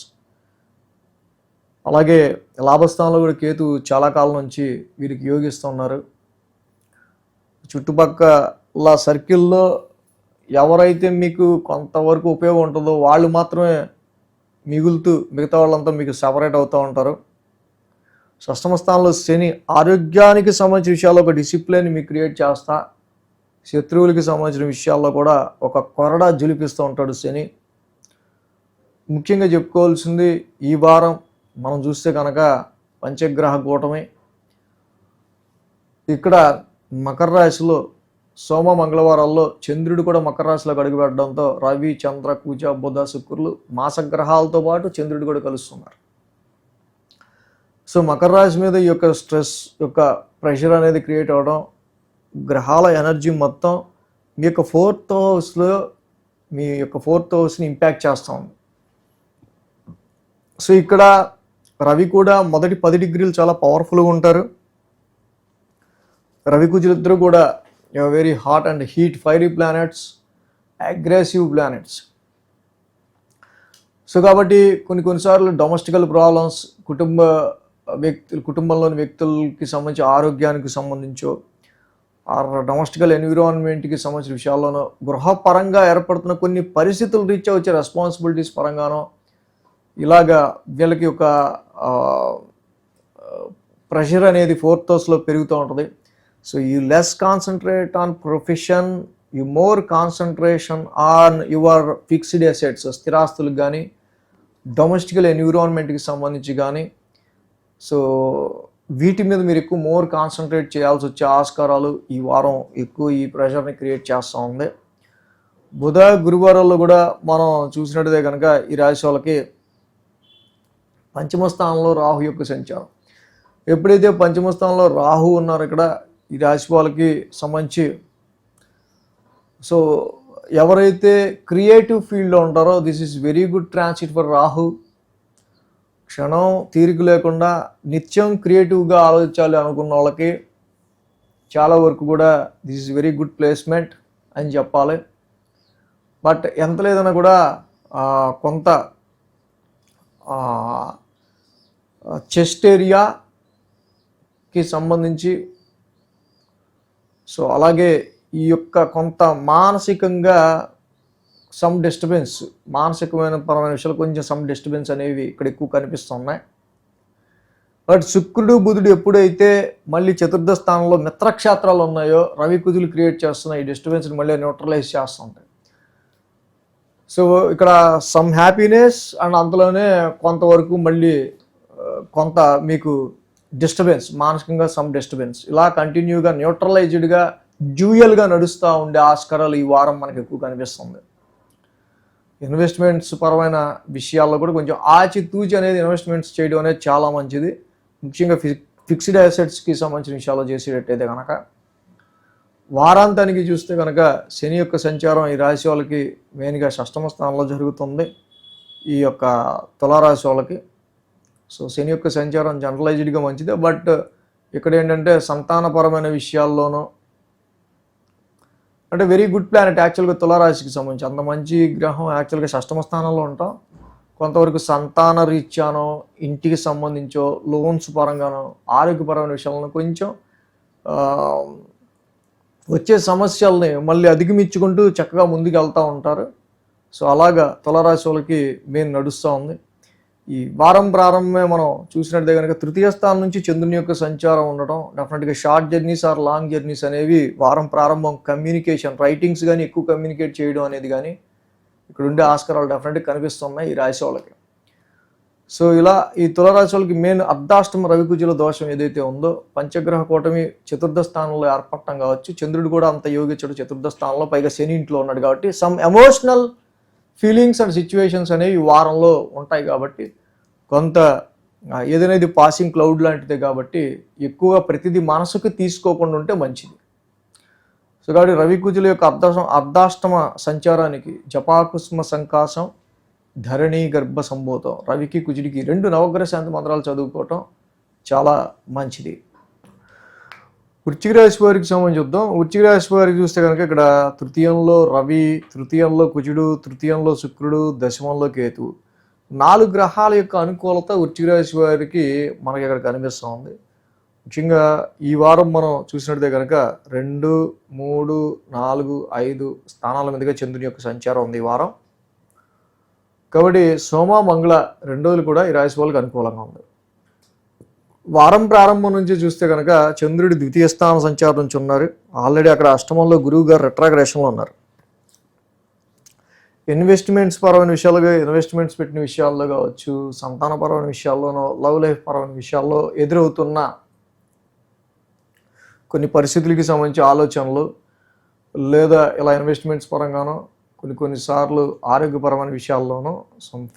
అలాగే లాభస్థానంలో కూడా కేతు చాలా కాలం నుంచి వీరికి యోగిస్తున్నారు. చుట్టుపక్కల సర్కిల్లో ఎవరైతే మీకు కొంతవరకు ఉపయోగం ఉంటుందో వాళ్ళు మాత్రమే మిగులుతూ మిగతా వాళ్ళంతా మీకు సెపరేట్ అవుతూ ఉంటారు. షష్టమ స్థానంలో శని ఆరోగ్యానికి సంబంధించిన విషయాల్లో ఒక డిసిప్లిన్ మీకు క్రియేట్ చేస్తా, శత్రువులకి సంబంధించిన విషయాల్లో కూడా ఒక కొరడా జులిపిస్తూ ఉంటాడు శని. ముఖ్యంగా చెప్పుకోవాల్సింది ఈ వారం మనం చూస్తే కనుక పంచగ్రహ కూటమి. ఇక్కడ మకర రాశిలో సోమ మంగళవారాల్లో చంద్రుడు కూడా మకర రాశిలోకి అడుగుపెట్టడంతో రవి, చంద్ర, కుజ, బుధ, శుక్రులు మాసగ్రహాలతో పాటు చంద్రుడు కూడా కలుస్తున్నారు. సో మకర రాశి మీద ఈ యొక్క స్ట్రెస్ యొక్క ప్రెషర్ అనేది క్రియేట్ అవ్వడం, గ్రహాల ఎనర్జీ మొత్తం మీ యొక్క 4th హౌస్లో మీ యొక్క 4th హౌస్ని ఇంపాక్ట్ చేస్తూ ఉంది. సో ఇక్కడ రవి కూడా మొదటి 10 డిగ్రీలు చాలా పవర్ఫుల్గా ఉంటారు. రవి కుజులిద్దరూ కూడా very hot and heat fiery planets, aggressive planets. So కాబట్టి కొన్నిసార్లు డొమెస్టికల్ ప్రాబ్లమ్స్, కుటుంబంలోని వ్యక్తులకి సంబంధించి ఆరోగ్యానికి సంబంధించో, డొమెస్టికల్ ఎన్విరాన్మెంట్కి సంబంధించిన విషయాల్లోనో, గృహపరంగా ఏర్పడుతున్న కొన్ని పరిస్థితులు రీచ్ వచ్చే రెస్పాన్సిబిలిటీస్ పరంగానో ఇలాగా వీళ్ళకి ఒక ప్రెషర్ అనేది 4th హౌస్లో పెరుగుతూ ఉంటుంది. So you less concentrate on profession, you more concentration on your fixed assets, స్థిరాస్తులకు కానీ, డొమెస్టికల్ ఎన్విరాన్మెంట్కి సంబంధించి కానీ. సో వీటి మీద మీరు ఎక్కువ మోర్ కాన్సన్ట్రేట్ చేయాల్సి వచ్చే ఆస్కారాలు ఈ వారం ఎక్కువ ఈ ప్రెషర్ని క్రియేట్ చేస్తూ ఉంది. బుధ, గురువారాల్లో కూడా మనం చూసినట్టుదే కనుక ఈ రాశి వాళ్ళకి పంచమ స్థానంలో రాహు యొక్క సంచారం. ఎప్పుడైతే పంచమ స్థానంలో రాహు ఉన్నారో ఇక్కడ ఈ రాశి వాళ్ళకి సంబంధించి, సో ఎవరైతే క్రియేటివ్ ఫీల్డ్లో ఉంటారో this is very good transit for Rahu. క్షణం తీరిక లేకుండా నిత్యం క్రియేటివ్గా ఆలోచించాలి అనుకున్న వాళ్ళకి చాలా వరకు కూడా this is very good placement అని చెప్పాలి. బట్ ఎంత లేదన్నా కూడా కొంత చెస్ట్ ఏరియాకి సంబంధించి, సో అలాగే ఈ యొక్క కొంత మానసికంగా సమ్ డిస్టర్బెన్స్, మానసికమైన పరమైన విషయాలు కొంచెం సమ్ డిస్టర్బెన్స్ అనేవి ఇక్కడ ఎక్కువ కనిపిస్తున్నాయి. బట్ శుక్రుడు, బుధుడు ఎప్పుడైతే మళ్ళీ 4th స్థానంలో మిత్రక్షేత్రాలు ఉన్నాయో రవి కుజులు క్రియేట్ చేస్తున్నాయి, ఈ డిస్టర్బెన్స్ని మళ్ళీ న్యూట్రలైజ్ చేస్తుంటాయి. సో ఇక్కడ సమ్ హ్యాపీనెస్ అండ్ అంతలోనే కొంతవరకు మళ్ళీ కొంత మీకు డిస్టర్బెన్స్, మానసికంగా సమ్ డిస్టర్బెన్స్, ఇలా కంటిన్యూగా న్యూట్రలైజ్డ్గా డ్యూయల్గా నడుస్తూ ఉండే ఆస్కారాలు ఈ వారం మనకు ఎక్కువ కనిపిస్తుంది. ఇన్వెస్ట్మెంట్స్ పరమైన విషయాల్లో కూడా కొంచెం ఆచితూచి అనేది ఇన్వెస్ట్మెంట్స్ చేయడం అనేది చాలా మంచిది. ముఖ్యంగా ఫిక్స్డ్ అసెట్స్కి సంబంధించిన విషయాల్లో చేసేటట్టయితే కనుక వారాంతానికి చూస్తే కనుక శని యొక్క సంచారం ఈ రాశి వాళ్ళకి మెయిన్గా షష్టమ స్థానంలో జరుగుతుంది, ఈ యొక్క తులారాశి వాళ్ళకి. సో శని యొక్క సంచారం జనరలైజ్డ్గా మంచిదే, బట్ ఇక్కడ ఏంటంటే సంతానపరమైన విషయాల్లోనూ అంటే వెరీ గుడ్ ప్లానెట్ యాక్చువల్గా తులారాశికి సంబంధించి అంత మంచి గ్రహం యాక్చువల్గా షష్టమ స్థానంలో ఉంటాం. కొంతవరకు సంతాన రీత్యానో, ఇంటికి సంబంధించో, లోన్స్ పరంగానో, ఆరోగ్యపరమైన విషయాలను కొంచెం వచ్చే సమస్యల్ని మళ్ళీ అధిగమించుకుంటూ చక్కగా ముందుకు వెళ్తూ ఉంటారు. సో అలాగా తులారాశి వాళ్ళకి మెయిన్ నడుస్తూ ఉంది. ఈ వారం ప్రారంభమే మనం చూసినట్టే కనుక తృతీయ స్థానం నుంచి చంద్రుని యొక్క సంచారం ఉండటం, డెఫినెట్గా short journeys or long journeys అనేవి వారం ప్రారంభం కమ్యూనికేషన్, రైటింగ్స్ కానీ ఎక్కువ కమ్యూనికేట్ చేయడం అనేది కానీ ఇక్కడ ఉండే ఆస్కారాలు డెఫినెట్గా కనిపిస్తున్నాయి ఈ రాశి వాళ్ళకి. సో ఇలా ఈ తులారాశి వాళ్ళకి మెయిన్ అర్ధాష్టమ రవికుజుల దోషం ఏదైతే ఉందో, పంచగ్రహ కూటమి చతుర్థ స్థానంలో ఏర్పడటం కావచ్చు, చంద్రుడు కూడా అంత యోగించడు చతుర్థ స్థానంలో, పైగా శని ఇంట్లో ఉన్నాడు కాబట్టి some emotional feelings and situations అనేవి ఈ వారంలో ఉంటాయి. కాబట్టి కొంత ఏదైనా ఇది పాసింగ్ క్లౌడ్ లాంటిదే కాబట్టి ఎక్కువగా ప్రతిదీ మనసుకు తీసుకోకుండా ఉంటే మంచిది. సో కాబట్టి రవికుజుల యొక్క అర్ధాష్టమ సంచారానికి జపాకుస్మ సంకాశం ధరణి గర్భ సంభూతం, రవికి కుజుడికి 2 నవగ్రహ శాంతి మంత్రాలు చదువుకోవటం చాలా మంచిది. వృశ్చిక రాశి వారికి సంబంధించి చూద్దాం. వృశ్చిక రాశి వారికి చూస్తే కనుక ఇక్కడ తృతీయంలో రవి, తృతీయంలో కుజుడు, తృతీయంలో శుక్రుడు, దశమంలో కేతువు, 4 గ్రహాల యొక్క అనుకూలత వృశ్చిక రాశి వారికి మనకి ఇక్కడ కనిపిస్తూ ఉంది. ముఖ్యంగా ఈ వారం మనం చూసినట్టే కనుక 2, 3, 4, 5 స్థానాల మీదుగా చంద్రుని యొక్క సంచారం ఉంది ఈ వారం. కాబట్టి సోమ మంగళ 2 రోజులు కూడా ఈ రాశి వాళ్ళకి అనుకూలంగా ఉంది. వారం ప్రారంభం నుంచి చూస్తే కనుక చంద్రుడి ద్వితీయ స్థానం సంచారం నుంచి ఉన్నారు. ఆల్రెడీ అక్కడ అష్టమంలో గురువు గారు రెట్రాగ్రేషన్లో ఉన్నారు. ఇన్వెస్ట్మెంట్స్ పరమైన విషయాలుగా, ఇన్వెస్ట్మెంట్స్ పెట్టిన విషయాల్లో కావచ్చు, సంతానపరమైన విషయాల్లోనో, లవ్ లైఫ్ పరమైన విషయాల్లో ఎదురవుతున్న కొన్ని పరిస్థితులకి సంబంధించి ఆలోచనలు, లేదా ఇలా ఇన్వెస్ట్మెంట్స్ పరంగానో, కొన్నిసార్లు ఆరోగ్యపరమైన విషయాల్లోనూ,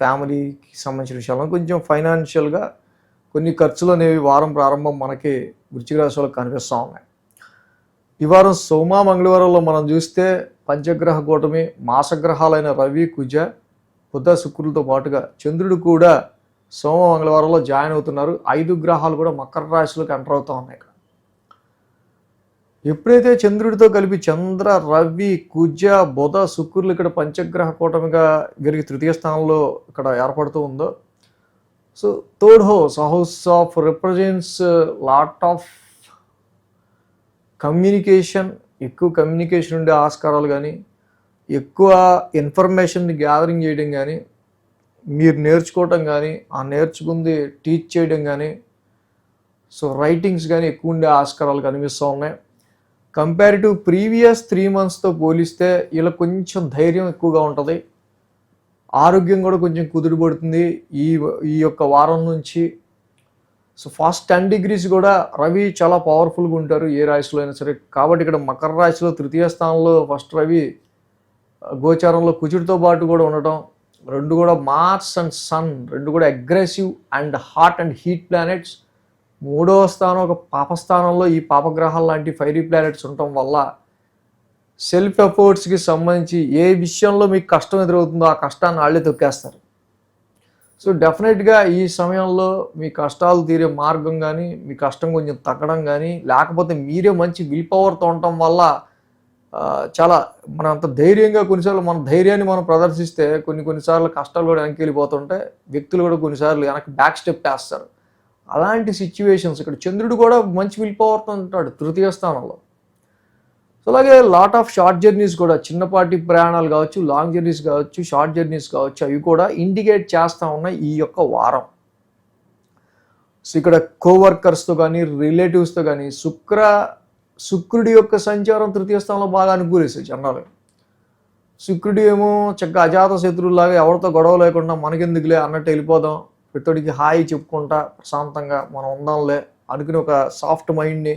ఫ్యామిలీకి సంబంధించిన విషయాల్లో కొంచెం ఫైనాన్షియల్గా కొన్ని ఖర్చులు అనేవి వారం ప్రారంభం మనకి వృశ్చిక రాశి వాళ్ళకి కనిపిస్తూ ఉన్నాయి. ఈ వారం సోమ మంగళవారంలో మనం చూస్తే పంచగ్రహ కూటమి, మాసగ్రహాలైన రవి, కుజ, బుధ, శుక్రులతో పాటుగా చంద్రుడు కూడా సోమ మంగళవారంలో జాయిన్ అవుతున్నారు. 5 గ్రహాలు కూడా మకర రాశిలోకి ఎంటర్ అవుతూ ఉన్నాయి. ఇక్కడ ఎప్పుడైతే చంద్రుడితో కలిపి చంద్ర, రవి, కుజ, బుధ, శుక్రులు ఇక్కడ పంచగ్రహ కూటమిగా వీరికి తృతీయ స్థానంలో ఇక్కడ ఏర్పడుతూ ఉందో, so third house of represents lot of communication, ఎక్కువ కమ్యూనికేషన్ ఉండే ఆస్కారాలు కానీ, ఎక్కువ ఇన్ఫర్మేషన్ని గ్యాదరింగ్ చేయడం కానీ, మీరు నేర్చుకోవటం కానీ, ఆ నేర్చుకుంది టీచ్ చేయడం కానీ, సో రైటింగ్స్ కానీ ఎక్కువ ఉండే ఆస్కారాలు కనిపిస్తూ ఉన్నాయి. కంపారిటివ్ ప్రీవియస్ 3 monthsతో పోలిస్తే ఇలా కొంచెం ధైర్యం ఎక్కువగా ఉంటుంది. ఆరోగ్యం కూడా కొంచెం కుదురుపడుతుంది ఈ యొక్క వారం నుంచి. సో ఫస్ట్ 10 degrees కూడా రవి చాలా పవర్ఫుల్గా ఉంటారు ఏ రాశిలో అయినా సరే. కాబట్టి ఇక్కడ మకర రాశిలో తృతీయ స్థానంలో ఫస్ట్ రవి గోచారంలో కుజుడితో పాటు కూడా ఉండటం, 2 కూడా మార్స్ అండ్ సన్ 2 కూడా aggressive and hot and heat planets. 3వ స్థానం ఒక పాపస్థానంలో ఈ పాపగ్రహాలు లాంటి ఫైరీ ప్లానెట్స్ ఉండటం వల్ల సెల్ఫ్ ఎఫర్ట్స్కి సంబంధించి ఏ విషయంలో మీకు కష్టం ఎదురవుతుందో ఆ కష్టాన్ని వాళ్ళే తొక్కేస్తారు. సో డెఫినెట్గా ఈ సమయంలో మీ కష్టాలు తీరే మార్గం కానీ, మీ కష్టం కొంచెం తగ్గడం కానీ, లేకపోతే మీరే మంచి విల్ పవర్తో ఉండటం వల్ల చాలా మనం అంత ధైర్యంగా కొన్నిసార్లు మన ధైర్యాన్ని మనం ప్రదర్శిస్తే కొన్నిసార్లు కష్టాలు కూడా వెనక్కి వెళ్ళిపోతుంటే వ్యక్తులు కూడా కొన్నిసార్లు వెనక్కి బ్యాక్ స్టెప్ వేస్తారు. అలాంటి సిచ్యువేషన్స్ ఇక్కడ చంద్రుడు కూడా మంచి విల్ పవర్తో ఉంటాడు తృతీయ స్థానంలో. సో అలాగే లాట్ ఆఫ్ షార్ట్ జర్నీస్ కూడా, చిన్నపాటి ప్రయాణాలు కావచ్చు, లాంగ్ జర్నీస్ కావచ్చు, షార్ట్ జర్నీస్ కావచ్చు, అవి కూడా ఇండికేట్ చేస్తూ ఉన్నాయి ఈ యొక్క వారం. సో ఇక్కడ కోవర్కర్స్తో కానీ, రిలేటివ్స్తో కానీ శుక్రుడి యొక్క సంచారం తృతీయ స్థానంలో బాగా అనుకూలిస్తుంది జనరల్గా. శుక్రుడు ఏమో చక్కగా అజాత శత్రువులాగా ఎవరితో గొడవ లేకుండా మనకెందుకులే అన్నట్టు వెళ్ళిపోదాం, ప్రతిడికి హాయి చెప్పుకుంటా ప్రశాంతంగా మనం ఉందాంలే అనుకుని ఒక సాఫ్ట్ మైండ్ని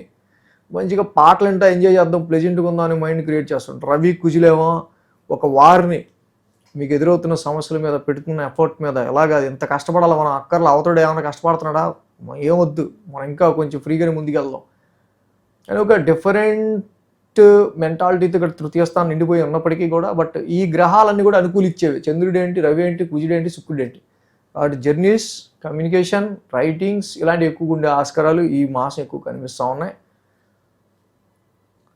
మంచిగా పాటలు అంటే ఎంజాయ్ చేద్దాం, ప్లెజెంట్గా ఉందా అనే మైండ్ క్రియేట్ చేస్తుంటారు. రవి కుజులేమో ఒక వారిని మీకు ఎదురవుతున్న సమస్యల మీద పెడుతున్న ఎఫర్ట్ మీద ఎలాగ ఎంత కష్టపడాలి మనం, అక్కర్లో అవతడు ఏమైనా కష్టపడుతున్నాడా, ఏమొద్దు మనం ఇంకా కొంచెం ఫ్రీగానే ముందుకెళ్దాం అని ఒక డిఫరెంట్ మెంటాలిటీతో ఇక్కడ తృతీయ స్థానం నిండిపోయి ఉన్నప్పటికీ కూడా, బట్ ఈ గ్రహాలన్నీ కూడా అనుకూలిచ్చేవి. చంద్రుడు ఏంటి, రవి ఏంటి, కుజుడు ఏంటి, శుక్రుడు ఏంటి. వాటి జర్నీస్, కమ్యూనికేషన్, రైటింగ్స్ ఇలాంటివి ఎక్కువగా ఉండే ఆస్కారాలు ఈ మాసం ఎక్కువ కనిపిస్తూ ఉన్నాయి.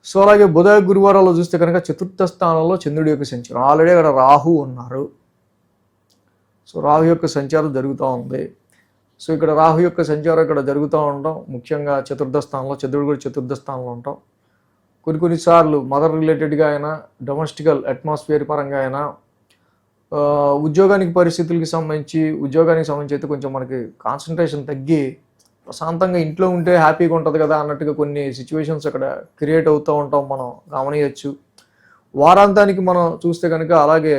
సో అలాగే బుధ గురువారాల్లో చూస్తే కనుక చతుర్థ స్థానంలో చంద్రుడి యొక్క సంచారం, ఆల్రెడీ అక్కడ రాహు ఉన్నారు. సో రాహు యొక్క సంచారం జరుగుతూ ఉంది. సో ఇక్కడ రాహు యొక్క సంచారం ఇక్కడ జరుగుతూ ఉండటం, ముఖ్యంగా చతుర్థ స్థానంలో, చంద్రుడు కూడా చతుర్థ స్థానంలో ఉంటాం. కొన్నిసార్లు మదర్ రిలేటెడ్గా అయినా, డొమెస్టికల్ అట్మాస్ఫియర్ పరంగా అయినా, ఉద్యోగానికి సంబంధించి అయితే కొంచెం మనకి కాన్సన్ట్రేషన్ తగ్గి ప్రశాంతంగా ఇంట్లో ఉంటే హ్యాపీగా ఉంటుంది కదా అన్నట్టుగా కొన్ని సిచ్యువేషన్స్ అక్కడ క్రియేట్ అవుతూ ఉంటాం, మనం గమనించవచ్చు. వారాంతానికి మనం చూస్తే కనుక అలాగే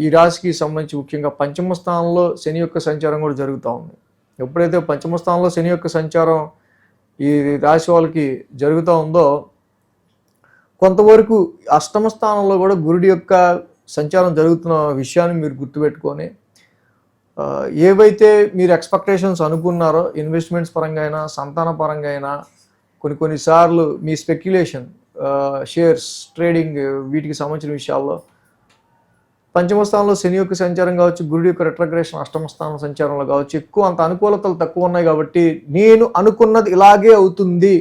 ఈ రాశికి సంబంధించి ముఖ్యంగా పంచమ స్థానంలో శని యొక్క సంచారం కూడా జరుగుతూ ఉంది. ఎప్పుడైతే పంచమ స్థానంలో శని యొక్క సంచారం ఈ రాశి వాళ్ళకి జరుగుతూ ఉందో, కొంతవరకు అష్టమ స్థానంలో కూడా గురుడి యొక్క సంచారం జరుగుతున్న విషయాన్ని మీరు గుర్తుపెట్టుకొని, ఏవైతే మీరు ఎక్స్పెక్టేషన్స్ అనుకున్నారో ఇన్వెస్ట్మెంట్స్ పరంగా అయినా, సంతాన పరంగా అయినా, కొన్నిసార్లు మీ స్పెక్యులేషన్, షేర్స్ ట్రేడింగ్ వీటికి సంబంధించిన విషయాల్లో పంచమ స్థానంలో శని యొక్క సంచారం కావచ్చు, గురుడి యొక్క రెట్రోగ్రేషన్ అష్టమ స్థానం సంచారంలో కావచ్చు, ఎక్కువ అంత అనుకూలతలు తక్కువ ఉన్నాయి. కాబట్టి నేను అనుకున్నది ఇలాగే అవుతుంది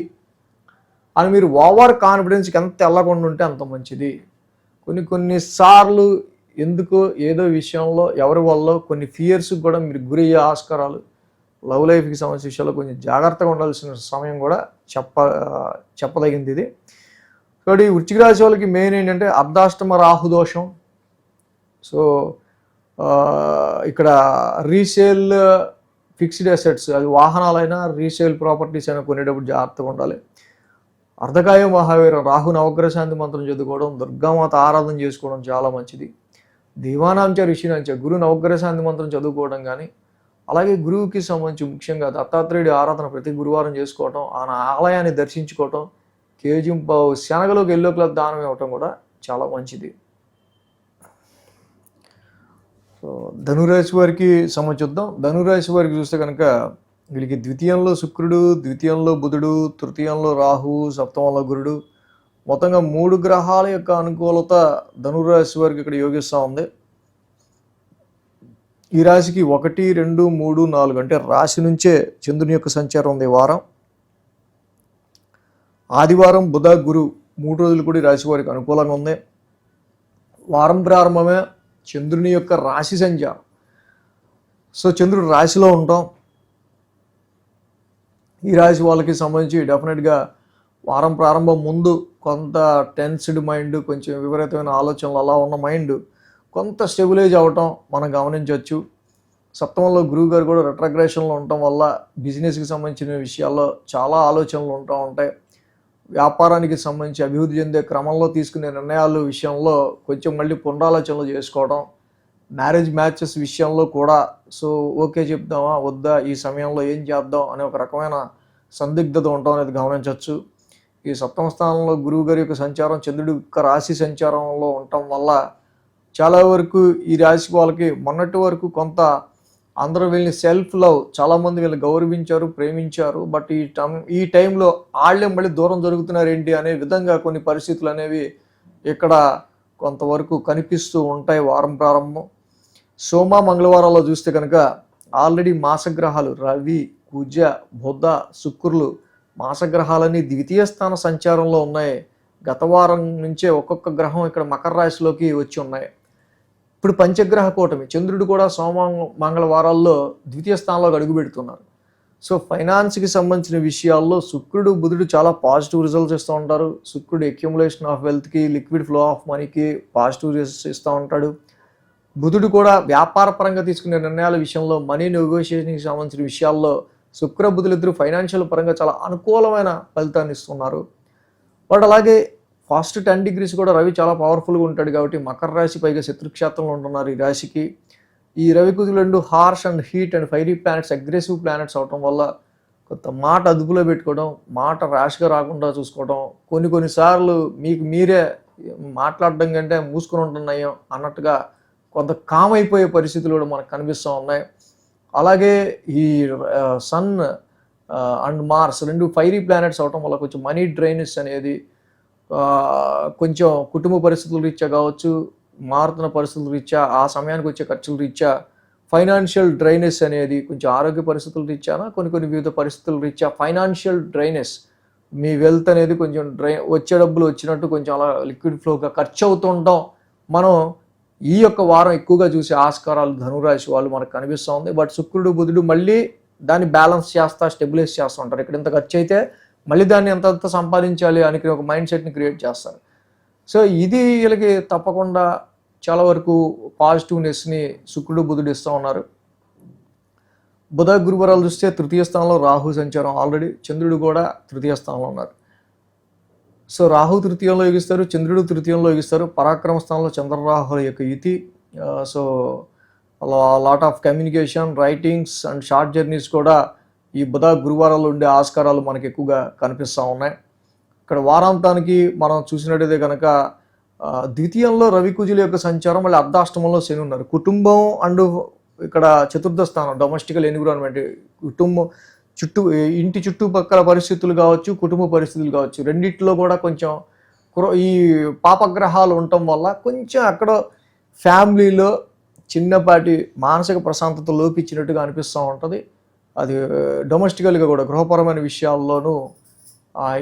అని మీరు ఓవర్ కాన్ఫిడెన్స్కి ఎంత వెళ్ళకుండా ఉంటే అంత మంచిది. కొన్నిసార్లు ఎందుకో ఏదో విషయంలో ఎవరి వల్ల కొన్ని ఫియర్స్కి కూడా మీరు గురయ్యే ఆస్కారాలు, లవ్ లైఫ్కి సంబంధించిన విషయాల్లో కొంచెం జాగ్రత్తగా ఉండాల్సిన సమయం కూడా చెప్పదగింది ఇది. కాబట్టి వృశ్చిక రాశి వాళ్ళకి మెయిన్ ఏంటంటే అర్ధాష్టమ రాహుదోషం. సో ఇక్కడ రీసేల్ ఫిక్స్డ్ అసెట్స్, అది వాహనాలైనా రీసేల్ ప్రాపర్టీస్ అయినా కొనేటప్పుడు జాగ్రత్తగా ఉండాలి. అర్ధకాయ మహావీరం, రాహు నవగ్రహశాంతి మంత్రం చదువుకోవడం, దుర్గామాత ఆరాధన చేసుకోవడం చాలా మంచిది. దీవానాంచ ఋషినాంచ, గురు నవగ్రహశాంతి మంత్రం చదువుకోవడం కానీ, అలాగే గురువుకి సంబంధించి ముఖ్యంగా దత్తాత్రేయుడి ఆరాధన ప్రతి గురువారం చేసుకోవటం, ఆయన ఆలయాన్ని దర్శించుకోవటం, కేజింపావు శనగలోకి ఎల్లో కలర్ దానం ఇవ్వటం కూడా చాలా మంచిది. సో ధనురాశి వారికి సంబంధించుద్దాం. ధనురాశి వారికి చూస్తే కనుక వీళ్ళకి ద్వితీయంలో శుక్రుడు, ద్వితీయంలో బుధుడు, తృతీయంలో రాహు, సప్తమంలో గురుడు, మొత్తంగా 3 గ్రహాల యొక్క అనుకూలత ధనురాశి వారికి ఇక్కడ యోగిస్తూ ఉంది. ఈ రాశికి 1, 2, 3, 4 అంటే రాశి నుంచే చంద్రుని యొక్క సంచారం ఉంది. వారం ఆదివారం బుధ గురు 3 రోజులు కూడా ఈ రాశి వారికి అనుకూలంగా ఉంది. వారం ప్రారంభమే చంద్రుని యొక్క రాశి సంచారం. సో చంద్రుడు రాశిలో ఉంటాం. ఈ రాశి వాళ్ళకి సంబంధించి డెఫినెట్గా వారం ప్రారంభం ముందు కొంత టెన్స్డ్ మైండ్, కొంచెం విపరీతమైన ఆలోచనలు అలా ఉన్న మైండ్ కొంత స్టెబిలైజ్ అవ్వటం మనం గమనించవచ్చు. సప్తమంలో గురువు గారు కూడా రెట్రోగ్రేషన్లో ఉండటం వల్ల బిజినెస్కి సంబంధించిన విషయాల్లో చాలా ఆలోచనలు ఉంటూ ఉంటాయి. వ్యాపారానికి సంబంధించి అభివృద్ధి చెందే క్రమంలో తీసుకునే నిర్ణయాలు విషయంలో కొంచెం మళ్ళీ పునరాలోచనలు చేసుకోవడం, మ్యారేజ్ మ్యాచెస్ విషయంలో కూడా సో ఓకే చెప్దామా వద్దా, ఈ సమయంలో ఏం చేద్దాం అనే ఒక రకమైన సందిగ్ధత ఉండటం అనేది గమనించవచ్చు. ఈ సప్తమ స్థానంలో గురువు గారి యొక్క సంచారం చంద్రుడి యొక్క రాశి సంచారంలో ఉండటం వల్ల చాలా వరకు ఈ రాశి వాళ్ళకి మొన్నటి వరకు కొంత అందరూ వీళ్ళని సెల్ఫ్ లవ్, చాలామంది వీళ్ళని గౌరవించారు, ప్రేమించారు. బట్ ఈ టైంలో వాళ్ళే మళ్ళీ దూరం జరుగుతున్నారు ఏంటి అనే విధంగా కొన్ని పరిస్థితులు అనేవి ఇక్కడ కొంతవరకు కనిపిస్తూ ఉంటాయి. వారం ప్రారంభం సోమ మంగళవారాల్లో చూస్తే కనుక ఆల్రెడీ మాసగ్రహాలు రవి, కుజ, బుధ, శుక్రులు మాసగ్రహాలన్నీ ద్వితీయ స్థాన సంచారంలో ఉన్నాయి. గత వారం నుంచే ఒక్కొక్క గ్రహం ఇక్కడ మకర రాశిలోకి వచ్చి ఉన్నాయి. ఇప్పుడు పంచగ్రహ కూటమి చంద్రుడు కూడా సోమ మంగళవారాల్లో ద్వితీయ స్థానంలోకి అడుగు పెడుతున్నారు. సో ఫైనాన్స్కి సంబంధించిన విషయాల్లో శుక్రుడు బుధుడు చాలా పాజిటివ్ రిజల్ట్స్ ఇస్తూ ఉంటారు. శుక్రుడు అక్యుములేషన్ ఆఫ్ వెల్త్కి, లిక్విడ్ ఫ్లో ఆఫ్ మనీకి పాజిటివ్ రిజల్ట్స్ ఇస్తూ ఉంటాడు. బుధుడు కూడా వ్యాపార పరంగా తీసుకునే నిర్ణయాల విషయంలో, మనీ నెగోషియేషన్కి సంబంధించిన విషయాల్లో శుక్ర బుధులిద్దరూ ఫైనాన్షియల్ పరంగా చాలా అనుకూలమైన ఫలితాన్ని ఇస్తున్నారు. బట్ అలాగే ఫస్ట్ 10 degrees కూడా రవి చాలా పవర్ఫుల్గా ఉంటాడు కాబట్టి మకర రాశి పైగా శత్రుక్షేత్రంలో ఉంటున్నారు ఈ రాశికి. ఈ రవి కుజులు 2 harsh and heat and fiery planets, aggressive planets అవటం వల్ల కొంత మాట అదుపులో పెట్టుకోవడం, మాట ర్యాష్గా రాకుండా చూసుకోవడం, కొన్నిసార్లు మీకు మీరే మాట్లాడడం కంటే మూసుకొని ఉంటున్నాయో అన్నట్టుగా కొంత కామ్ అయిపోయే పరిస్థితులు కూడా మనకు కనిపిస్తూ ఉన్నాయి. అలాగే ఈ Sun and Mars 2 fiery planets అవటం వల్ల కొంచెం మనీ డ్రైనెస్ అనేది కొంచెం కుటుంబ పరిస్థితుల రీత్యా కావచ్చు, మారుతున్న పరిస్థితుల రీత్యా, ఆ సమయానికి వచ్చే ఖర్చుల రీత్యా ఫైనాన్షియల్ డ్రైనెస్ అనేది కొంచెం ఆరోగ్య పరిస్థితుల రీత్యాన కొన్ని వివిధ పరిస్థితుల రీత్యా ఫైనాన్షియల్ డ్రైనెస్, మీ వెల్త్ అనేది కొంచెం వచ్చే డబ్బులు వచ్చినట్టు కొంచెం అలా లిక్విడ్ ఫ్లోగా ఖర్చు అవుతుండడం మనం ఈ యొక్క వారం ఎక్కువగా చూసే ఆస్కారాలు ధనురాశి వాళ్ళు మనకు కనిపిస్తూ ఉంది. బట్ శుక్రుడు బుధుడు మళ్ళీ దాన్ని బ్యాలెన్స్ చేస్తా స్టెబిలైజ్ చేస్తూ ఉంటారు. ఇక్కడ ఇంత ఖర్చు అయితే మళ్ళీ దాన్ని ఎంత సంపాదించాలి అని ఒక మైండ్ సెట్ని క్రియేట్ చేస్తారు. సో ఇది వీళ్ళకి తప్పకుండా చాలా వరకు పాజిటివ్నెస్ని శుక్రుడు బుధుడు ఇస్తూ ఉన్నారు. బుధ గురువారాలు చూస్తే తృతీయ స్థానంలో రాహు సంచారం, ఆల్రెడీ చంద్రుడు కూడా తృతీయ స్థానంలో ఉన్నారు. సో రాహు తృతీయంలో యోగిస్తారు, చంద్రుడు తృతీయంలో యోగిస్తారు. పరాక్రమ స్థానంలో చంద్రరాహుల యొక్క యుతి. So lot of communication, writings and short journeys కూడా ఈ బుధ గురువారాలు ఉండే ఆస్కారాలు మనకి ఎక్కువగా కనిపిస్తూ ఉన్నాయి. ఇక్కడ వారాంతానికి మనం చూసినట్టయితే కనుక ద్వితీయంలో రవి కుజుల యొక్క సంచారం, మళ్ళీ అర్ధాష్టమంలో శని ఉన్నారు. కుటుంబం అండ్ ఇక్కడ చతుర్థ స్థానం డొమెస్టికల్ ఎన్విరాన్మెంట్, కుటుంబం ఇంటి చుట్టుపక్కల పరిస్థితులు కావచ్చు, కుటుంబ పరిస్థితులు కావచ్చు, రెండిట్లో కూడా కొంచెం ఈ పాపగ్రహాలు ఉండటం వల్ల కొంచెం అక్కడ ఫ్యామిలీలో చిన్నపాటి మానసిక ప్రశాంతత లోపించినట్టుగా అనిపిస్తూ ఉంటుంది. అది డొమెస్టికల్గా కూడా గృహపరమైన విషయాల్లోనూ,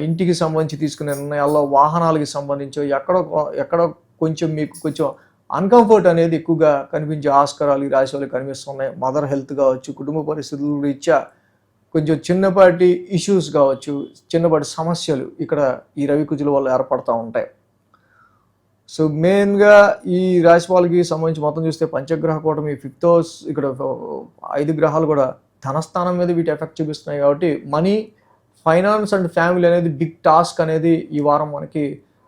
ఇంటికి సంబంధించి తీసుకునే నిర్ణయాల్లో, వాహనాలకి సంబంధించి ఎక్కడో కొంచెం మీకు కొంచెం అన్కంఫర్ట్ అనేది ఎక్కువగా కనిపించే ఆస్కారాలు ఈ రాశి వాళ్ళకి కనిపిస్తున్నాయి. మదర్ హెల్త్ కావచ్చు, కుటుంబ పరిస్థితుల రీత్యా కొంచెం చిన్నపాటి ఇష్యూస్ కావచ్చు, చిన్నపాటి సమస్యలు ఇక్కడ ఈ రవి కుజుల వల్ల ఏర్పడుతూ ఉంటాయి. సో మెయిన్గా ఈ రాశి వాళ్ళకి సంబంధించి మొత్తం చూస్తే పంచగ్రహ కూటమి 5th హౌస్, ఇక్కడ 5 గ్రహాలు కూడా ధనస్థానం మీద వీటి ఎఫెక్ట్ చూపిస్తున్నాయి. కాబట్టి మనీ, ఫైనాన్స్ అండ్ ఫ్యామిలీ అనేది బిగ్ టాస్క్ అనేది ఈ వారం మనకి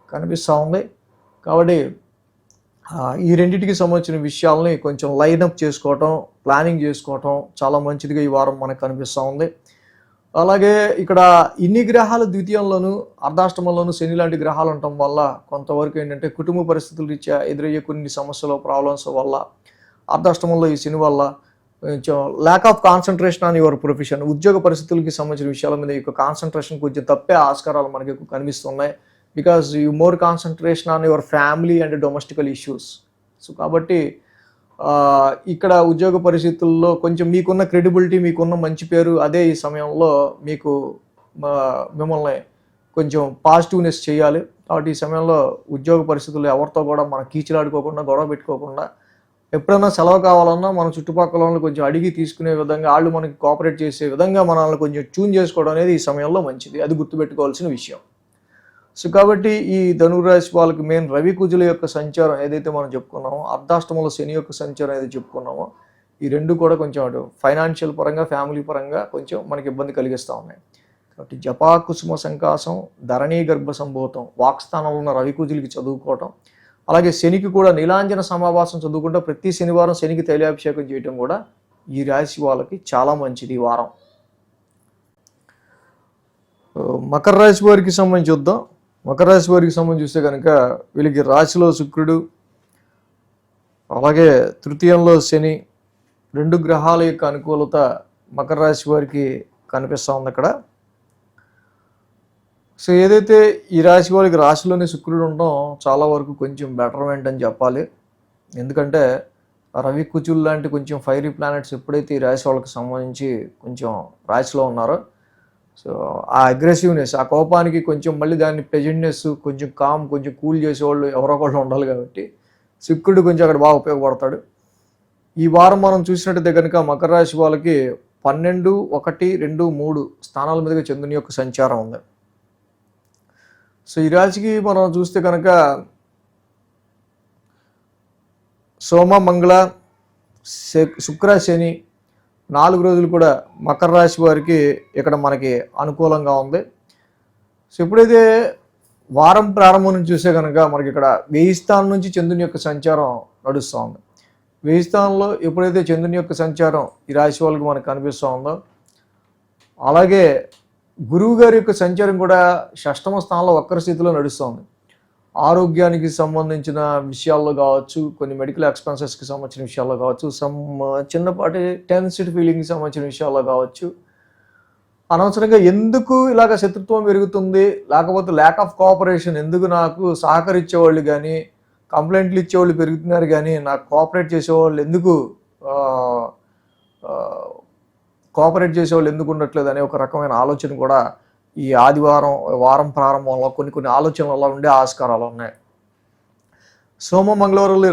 కనిపిస్తూ ఉంది. కాబట్టి ఈ రెండింటికి సంబంధించిన విషయాలని కొంచెం లైనప్ చేసుకోవటం, ప్లానింగ్ చేసుకోవటం చాలా మంచిదిగా ఈ వారం మనకు కనిపిస్తూ ఉంది. అలాగే ఇక్కడ ఇన్ని గ్రహాలు ద్వితీయంలోనూ అర్ధాష్టమంలోనూ శని లాంటి గ్రహాలు ఉండటం వల్ల కొంతవరకు ఏంటంటే కుటుంబ పరిస్థితుల రీత్యా ఎదురయ్యే కొన్ని సమస్యలు, ప్రాబ్లమ్స్ వల్ల, అర్ధాష్టమంలో ఈ శని వల్ల కొంచెం lack of concentration on your profession, ఉద్యోగ పరిస్థితులకి సంబంధించిన విషయాల మీద యొక్క కాన్సన్ట్రేషన్ కొంచెం తప్పే ఆస్కారాలు మనకి ఎక్కువ కనిపిస్తున్నాయి. Because you more concentration on your family and domestical issues. So కాబట్టి ఇక్కడ ఉద్యోగ పరిస్థితుల్లో కొంచెం మీకున్న క్రెడిబిలిటీ, మీకున్న మంచి పేరు అదే ఈ సమయంలో మీకు మిమ్మల్ని కొంచెం పాజిటివ్నెస్ చేయాలి. కాబట్టి ఈ సమయంలో ఉద్యోగ పరిస్థితుల్లో ఎవరితో కూడా మనం కీచులాడుకోకుండా, గొడవ పెట్టుకోకుండా, ఎప్పుడైనా సెలవు కావాలన్నా మనం చుట్టుపక్కల వాళ్ళని కొంచెం అడిగి తీసుకునే విధంగా, వాళ్ళు మనకి కోఆపరేట్ చేసే విధంగా మనల్ని కొంచెం ట్యూన్ చేసుకోవడం అనేది ఈ సమయంలో మంచిది. అది గుర్తుపెట్టుకోవాల్సిన విషయం. సో కాబట్టి ఈ ధనురాశి వాళ్ళకి మెయిన్ రవి కుజుల యొక్క సంచారం ఏదైతే మనం చెప్పుకున్నామో, అర్ధాష్టమంలో శని యొక్క సంచారం ఏదైతే చెప్పుకున్నామో, ఈ రెండు కూడా కొంచెం అటు ఫైనాన్షియల్ పరంగా, ఫ్యామిలీ పరంగా కొంచెం మనకి ఇబ్బంది కలిగిస్తూ ఉన్నాయి. కాబట్టి జపా కుసుమ సంకాసం, ధరణీ గర్భ సంభూతం, వాక్స్థానంలో ఉన్న రవి కుజులకి చదువుకోవటం, అలాగే శనికి కూడా నీలాంజన సమావాసం చదువుకుంటూ ప్రతి శనివారం శనికి తైలాభిషేకం చేయటం కూడా ఈ రాశి వాళ్ళకి చాలా మంచిది ఈ వారం. మకర రాశి వారికి సంబంధించి చూద్దాం. మకర రాశి వారికి సంబంధించి చూస్తే కనుక వీళ్ళకి రాశిలో శుక్రుడు, అలాగే తృతీయంలో శని, 2 గ్రహాల యొక్క అనుకూలత మకర రాశి వారికి కనిపిస్తూ ఉంది అక్కడ. సో ఏదైతే ఈ రాశి వారికి రాశిలోనే శుక్రుడు ఉండడం చాలా వరకు కొంచెం బెటర్మెంట్ అని చెప్పాలి. ఎందుకంటే రవి కుజులు లాంటి కొంచెం ఫైరీ ప్లానెట్స్ ఎప్పుడైతే ఈ రాశి వాళ్ళకి సంబంధించి కొంచెం రాశిలో ఉన్నారో, సో ఆ అగ్రెసివ్నెస్, ఆ కోపానికి కొంచెం మళ్ళీ దాన్ని ప్రెజెంట్నెస్, కొంచెం కామ్, కొంచెం కూల్ చేసేవాళ్ళు ఎవరో ఒకళ్ళు ఉండాలి. కాబట్టి శుక్రుడు కొంచెం అక్కడ బాగా ఉపయోగపడతాడు. ఈ వారం మనం చూసినట్టయితే కనుక మకర రాశి వాళ్ళకి 12, 1, 2, 3 స్థానాల మీదుగా చంద్రుని యొక్క సంచారం ఉంది. సో ఈ రాశికి మనం చూస్తే కనుక సోమ, మంగళ, శుక్ర, శని 4 రోజులు కూడా మకర రాశి వారికి ఇక్కడ మనకి అనుకూలంగా ఉంది. సో ఎప్పుడైతే వారం ప్రారంభం నుంచి చూస్తే కనుక మనకి ఇక్కడ 1000 స్థానం నుంచి చంద్రుని యొక్క సంచారం నడుస్తూ ఉంది. 1000 స్థానంలో ఎప్పుడైతే చంద్రుని యొక్క సంచారం ఈ రాశి వాళ్ళకి మనకు కనిపిస్తూ ఉందో, అలాగే గురువు గారి యొక్క సంచారం కూడా షష్టమ స్థానంలో వక్ర స్థితిలో నడుస్తుంది. ఆరోగ్యానికి సంబంధించిన విషయాల్లో కావచ్చు, కొన్ని మెడికల్ ఎక్స్పెన్సెస్కి సంబంధించిన విషయాల్లో కావచ్చు, చిన్నపాటి టెన్సిటీ ఫీలింగ్కి సంబంధించిన విషయాల్లో కావచ్చు, అనవసరంగా ఎందుకు ఇలాగ శత్రుత్వం పెరుగుతుంది, లేకపోతే ల్యాక్ ఆఫ్ కోఆపరేషన్, ఎందుకు నాకు సహకరించేవాళ్ళు కానీ కంప్లైంట్లు ఇచ్చేవాళ్ళు పెరుగుతున్నారు కానీ నాకు కోఆపరేట్ చేసేవాళ్ళు ఎందుకు కోఆపరేట్ చేసేవాళ్ళు ఎందుకు ఉండట్లేదు అనే ఒక రకమైన ఆలోచన కూడా ఈ వారం ప్రారంభంలో కొన్ని ఆలోచనలు అలా ఉండే ఆస్కారాలు ఉన్నాయి. సోమ మంగళవారం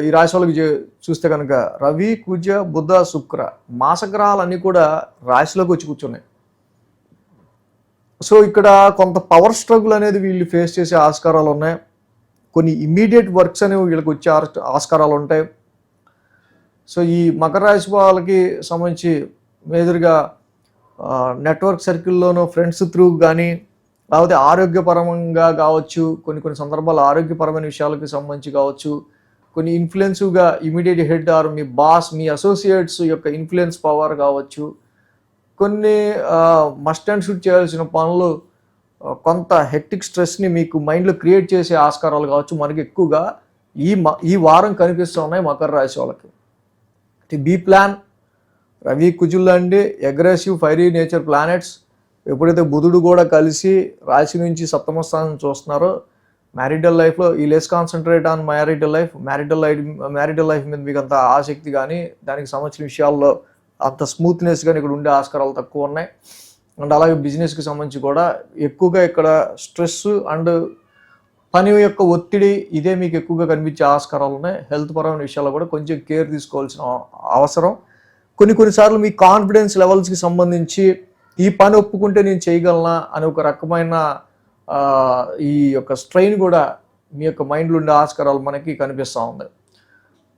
ఈ రాశి వాళ్ళకి చూస్తే కనుక రవి, కుజ, బుధ, శుక్ర మాసగ్రహాలన్నీ కూడా రాశిలోకి వచ్చి కూర్చున్నాయి. సో ఇక్కడ కొంత పవర్ స్ట్రగుల్ అనేది వీళ్ళు ఫేస్ చేసే ఆస్కారాలు ఉన్నాయి. కొన్ని ఇమ్మీడియట్ వర్క్స్ అనేవి వీళ్ళకి వచ్చే ఆస్కారాలు ఉంటాయి. సో ఈ మకర రాశి వాళ్ళకి సంబంధించి మేజర్గా నెట్వర్క్ సర్కిల్లోనూ ఫ్రెండ్స్ త్రూ కానీ, లేకపోతే ఆరోగ్యపరంగా కావచ్చు, కొన్ని సందర్భాలు ఆరోగ్యపరమైన విషయాలకు సంబంధించి కావచ్చు, కొన్ని ఇన్ఫ్లుయెన్సివ్గా ఇమీడియట్ హెడ్ ఆర్ మీ బాస్, మీ అసోసియేట్స్ యొక్క ఇన్ఫ్లుయెన్స్ పవర్ కావచ్చు, కొన్ని మస్ట్ అండ్ షుడ్ చేయాల్సిన పనులు కొంత హెక్టిక్ స్ట్రెస్ని మీకు మైండ్లో క్రియేట్ చేసే ఆస్కారాలు కావచ్చు మనకి ఎక్కువగా ఈ వారం కనిపిస్తూ ఉన్నాయి మకర రాశి వాళ్ళకి. Be plan. రవి, కుజులు అండి అగ్రెసివ్ ఫైరీ నేచర్ ప్లానెట్స్. ఎప్పుడైతే బుధుడు కూడా కలిసి రాశి నుంచి సప్తమ స్థానం చూస్తున్నారో, మ్యారిటల్ లైఫ్లో ఈ less concentrate on marital life మీద మీకు అంత ఆసక్తి కానీ దానికి సంబంధించిన విషయాల్లో అంత స్మూత్నెస్ కానీ ఇక్కడ ఉండే ఆస్కారాలు తక్కువ ఉన్నాయి. అండ్ అలాగే బిజినెస్కి సంబంధించి కూడా ఎక్కువగా ఇక్కడ స్ట్రెస్ అండ్ పని యొక్క ఒత్తిడి ఇదే మీకు ఎక్కువగా కనిపించే ఆస్కారాలు ఉన్నాయి. హెల్త్ పరమైన విషయాల్లో కూడా కొంచెం కేర్ తీసుకోవాల్సిన అవసరం. కొన్నిసార్లు మీ కాన్ఫిడెన్స్ లెవెల్స్కి సంబంధించి ఈ పని ఒప్పుకుంటే నేను చేయగలనా అనే ఒక రకమైన ఈ యొక్క స్ట్రెయిన్ కూడా మీ యొక్క మైండ్లో ఉండే ఆస్కారాలు మనకి కనిపిస్తూ ఉంది.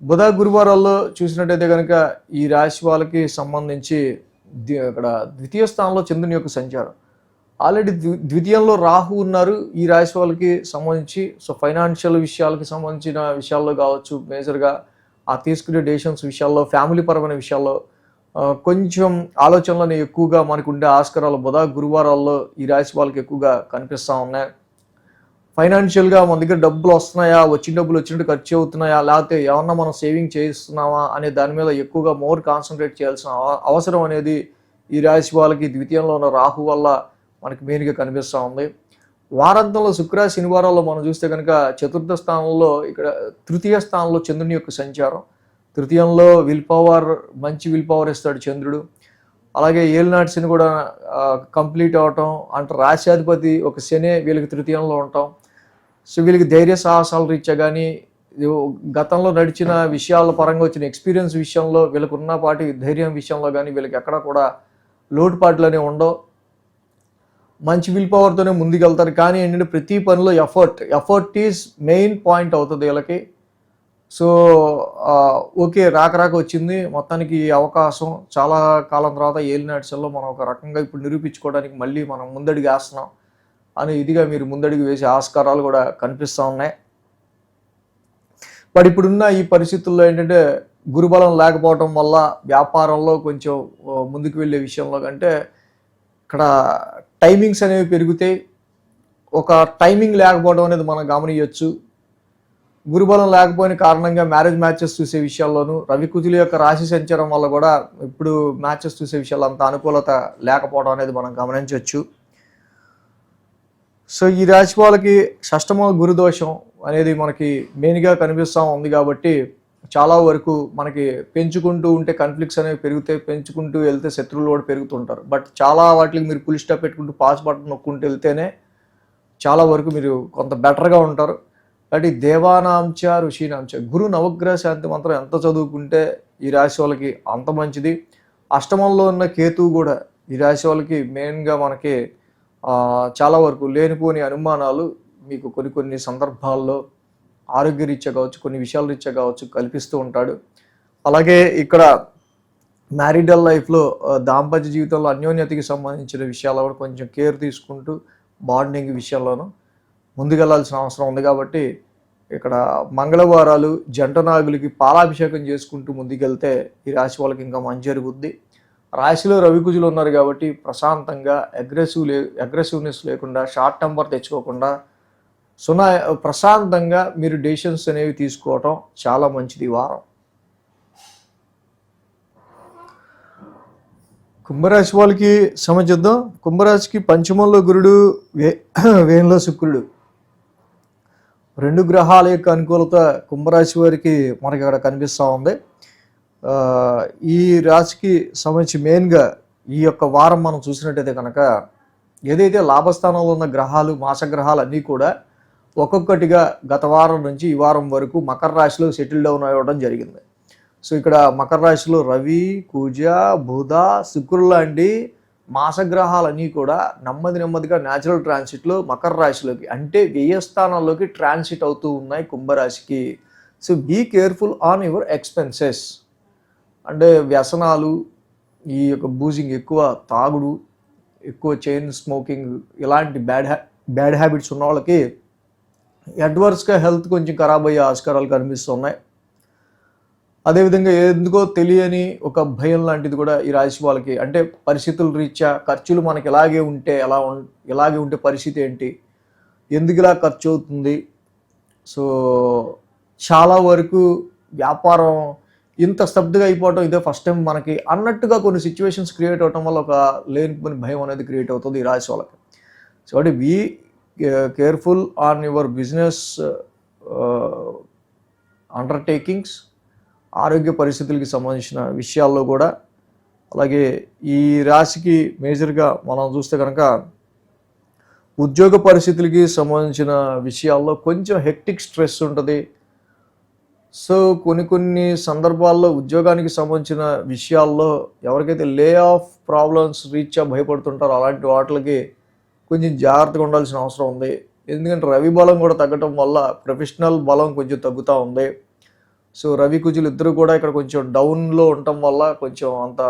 బుధ, గురువారాల్లో చూసినట్టయితే కనుక ఈ రాశి వాళ్ళకి సంబంధించి అక్కడ ద్వితీయ స్థానంలో చంద్రుని యొక్క సంచారం. ఆల్రెడీ ద్వితీయంలో రాహు ఉన్నారు ఈ రాశి వాళ్ళకి సంబంధించి. సో ఫైనాన్షియల్ విషయాలకి సంబంధించిన విషయాల్లో కావచ్చు, మేజర్గా తీసుకునే డెసిషన్స్ విషయాల్లో, ఫ్యామిలీ పరమైన విషయాల్లో కొంచెం ఆలోచనలను ఎక్కువగా మనకు ఉండే ఆస్కారాలు బుధ, గురువారాల్లో ఈ రాశి వాళ్ళకి ఎక్కువగా కనిపిస్తూ ఉన్నాయి. ఫైనాన్షియల్గా మన దగ్గర డబ్బులు వస్తున్నాయా, వచ్చిన డబ్బులు వచ్చినట్టు ఖర్చు అవుతున్నాయా, లేకపోతే ఏమన్నా మనం సేవింగ్ చేస్తున్నామా అనే దాని మీద ఎక్కువగా మోర్ కాన్సన్ట్రేట్ చేయాల్సిన అవసరం అనేది ఈ రాశి వాళ్ళకి ద్వితీయంలో ఉన్న రాహు వల్ల మనకి మెయిన్గా కనిపిస్తూ ఉంది. వారాంతంలో శుక్ర, శనివారాల్లో మనం చూస్తే కనుక చతుర్థ స్థానంలో ఇక్కడ తృతీయ స్థానంలో చంద్రుని యొక్క సంచారం. తృతీయంలో మంచి విల్ పవర్ ఇస్తాడు చంద్రుడు. అలాగే ఏలినాటి శని కూడా కంప్లీట్ అవటం అంటే రాశ్యాధిపతి ఒక శని వీళ్ళకి తృతీయంలో ఉంటాం. సో వీళ్ళకి ధైర్య సాహసాలు రీత్యా కానీ గతంలో నడిచిన విషయాల పరంగా వచ్చిన ఎక్స్పీరియన్స్ విషయంలో వీళ్ళకు ఉన్నపాటి ధైర్యం విషయంలో కానీ వీళ్ళకి ఎక్కడా కూడా లోటుపాట్లు అనేవి ఉండవు. మంచి విల్ పవర్తోనే ముందుకెళ్తారు. కానీ ఏంటంటే ప్రతి పనిలో ఎఫర్ట్ ఈజ్ మెయిన్ పాయింట్ అవుతుంది వీళ్ళకి. సో ఓకే, రాక వచ్చింది మొత్తానికి ఈ అవకాశం. చాలా కాలం తర్వాత ఏలినాటిసల్లో మనం ఒక రకంగా ఇప్పుడు నిరూపించుకోవడానికి మళ్ళీ మనం ముందడుగు వేస్తున్నాం అని ఇదిగా మీరు ముందడుగు వేసే ఆస్కారాలు కూడా కనిపిస్తూ ఉన్నాయి. బట్ ఇప్పుడున్న ఈ పరిస్థితుల్లో ఏంటంటే గురుబలం లేకపోవటం వల్ల వ్యాపారంలో కొంచెం ముందుకు వెళ్ళే విషయంలో కంటే ఇక్కడ టైమింగ్స్ అనేవి పెరిగితే ఒక టైమింగ్ లేకపోవడం అనేది మనం గమనించవచ్చు. గురుబలం లేకపోయిన కారణంగా మ్యాచెస్ చూసే విషయాల్లోనూ రవి, కుజుల యొక్క రాశి సంచారం వల్ల కూడా ఇప్పుడు మ్యాచెస్ చూసే విషయాల్లో అంత అనుకూలత లేకపోవడం అనేది మనం గమనించవచ్చు. సో ఈ రాశి వాళ్ళకి షష్టమ గురుదోషం అనేది మనకి మెయిన్గా కనిపిస్తూ ఉంది. కాబట్టి చాలా వరకు మనకి పెంచుకుంటూ ఉంటే కాన్ఫ్లిక్ట్స్ అనేవి పెరుగుతాయి. పెంచుకుంటూ వెళ్తే శత్రువులు కూడా పెరుగుతుంటారు. బట్ చాలా వాటికి మీరు ఫుల్ స్టాప్ పెట్టుకుంటూ పాస్ బటన్ నొక్కుంటూ వెళ్తేనే చాలా వరకు మీరు కొంత బెటర్గా ఉంటారు. కాబట్టి దేవానాంచ ఋషీనాంచ గురు నవగ్రహ శాంతి మంత్రం ఎంత చదువుకుంటే ఈ రాశి వాళ్ళకి అంత మంచిది. అష్టమంలో ఉన్న కేతువు కూడా ఈ రాశి వాళ్ళకి మెయిన్గా మనకి చాలా వరకు లేనిపోని అనుమానాలు మీకు కొన్ని సందర్భాల్లో ఆరోగ్య రీత్యా కావచ్చు, కొన్ని విషయాల రీత్యా కావచ్చు కల్పిస్తూ ఉంటాడు. అలాగే ఇక్కడ మ్యారిటల్ లైఫ్లో దాంపత్య జీవితంలో అన్యోన్యతకి సంబంధించిన విషయాలు కూడా కొంచెం కేర్ తీసుకుంటూ బాండింగ్ విషయంలోనూ ముందుకెళ్లాల్సిన అవసరం ఉంది. కాబట్టి ఇక్కడ మంగళవారాలు జంట నాగులకి పాలాభిషేకం చేసుకుంటూ ముందుకెళ్తే ఈ రాశి వాళ్ళకి ఇంకా మంచి జరుగుద్ది. రాశిలో రవి కుజులు ఉన్నారు కాబట్టి ప్రశాంతంగా అగ్రెసివ్నెస్ లేకుండా షార్ట్ టెంపర్ తెచ్చుకోకుండా సునా ప్రశాంతంగా మీరు డెసిషన్స్ అనేవి తీసుకోవటం చాలా మంచిది ఈ వారం. కుంభరాశి వాళ్ళకి సమచిద్దాం. కుంభరాశికి పంచమంలో గురుడు, వేయంలో శుక్రుడు, 2 గ్రహాల యొక్క అనుకూలత కుంభరాశి వారికి మనకి అక్కడ కనిపిస్తూ ఉంది. ఈ రాశికి సంబంధించి మెయిన్గా ఈ యొక్క వారం మనం చూసినట్టయితే కనుక ఏదైతే లాభస్థానంలో ఉన్న గ్రహాలు, మాసగ్రహాలు అన్నీ కూడా ఒక్కొక్కటిగా గత వారం నుంచి ఈ వారం వరకు మకర రాశిలో సెటిల్ డౌన్ అవ్వడం జరిగింది. సో ఇక్కడ మకర రాశిలో రవి, కుజ, బుధ, శుక్రుడు లాంటి మాసగ్రహాలన్నీ కూడా నెమ్మదిగా న్యాచురల్ ట్రాన్సిట్లో మకర రాశిలోకి అంటే వ్యయస్థానాల్లోకి ట్రాన్సిట్ అవుతూ ఉన్నాయి కుంభరాశికి. So be careful on your expenses. అంటే వ్యసనాలు, ఈ యొక్క బూజింగ్, ఎక్కువ తాగుడు, ఎక్కువ చైన్ స్మోకింగ్, ఇలాంటి బ్యాడ్ హ్యాబిట్స్ ఉన్న వాళ్ళకి అడ్వర్స్గా హెల్త్ కొంచెం ఖరాబ్ అయ్యే ఆస్కారాలు కనిపిస్తున్నాయి. అదేవిధంగా ఎందుకో తెలియని ఒక భయం లాంటిది కూడా ఈ రాశి వాళ్ళకి, అంటే పరిస్థితుల రీత్యా ఖర్చులు మనకి ఇలాగే ఉంటే పరిస్థితి ఏంటి, ఎందుకు ఇలా ఖర్చు అవుతుంది, సో చాలా వరకు వ్యాపారం ఇంత స్తబ్దుగా అయిపోవటం ఇదే ఫస్ట్ టైం మనకి అన్నట్టుగా కొన్ని సిచ్యువేషన్స్ క్రియేట్ అవటం వల్ల ఒక లేనిపోని భయం అనేది క్రియేట్ అవుతుంది ఈ రాశి వాళ్ళకి. సో అంటే be careful on your business undertakings, ఆరోగ్య పరిస్థితులకి సంబంధించిన విషయాల్లో కూడా. అలాగే ఈ రాశికి మేజర్గా మనం చూస్తే కనుక ఉద్యోగ పరిస్థితులకి సంబంధించిన విషయాల్లో కొంచెం హెక్టిక్ స్ట్రెస్ ఉంటుంది. సో కొన్ని సందర్భాల్లో ఉద్యోగానికి సంబంధించిన విషయాల్లో ఎవరికైతే లే ఆఫ్ ప్రాబ్లమ్స్ రీత్యా భయపడుతుంటారో అలాంటి వాటికి కొంచెం జాగ్రత్తగా ఉండాల్సిన అవసరం ఉంది. ఎందుకంటే రవి బలం కూడా తగ్గటం వల్ల ప్రొఫెషనల్ బలం కొంచెం తగ్గుతూ ఉంది. సో రవి కుజులు ఇద్దరు కూడా ఇక్కడ కొంచెం డౌన్లో ఉండటం వల్ల, కొంచెం అంత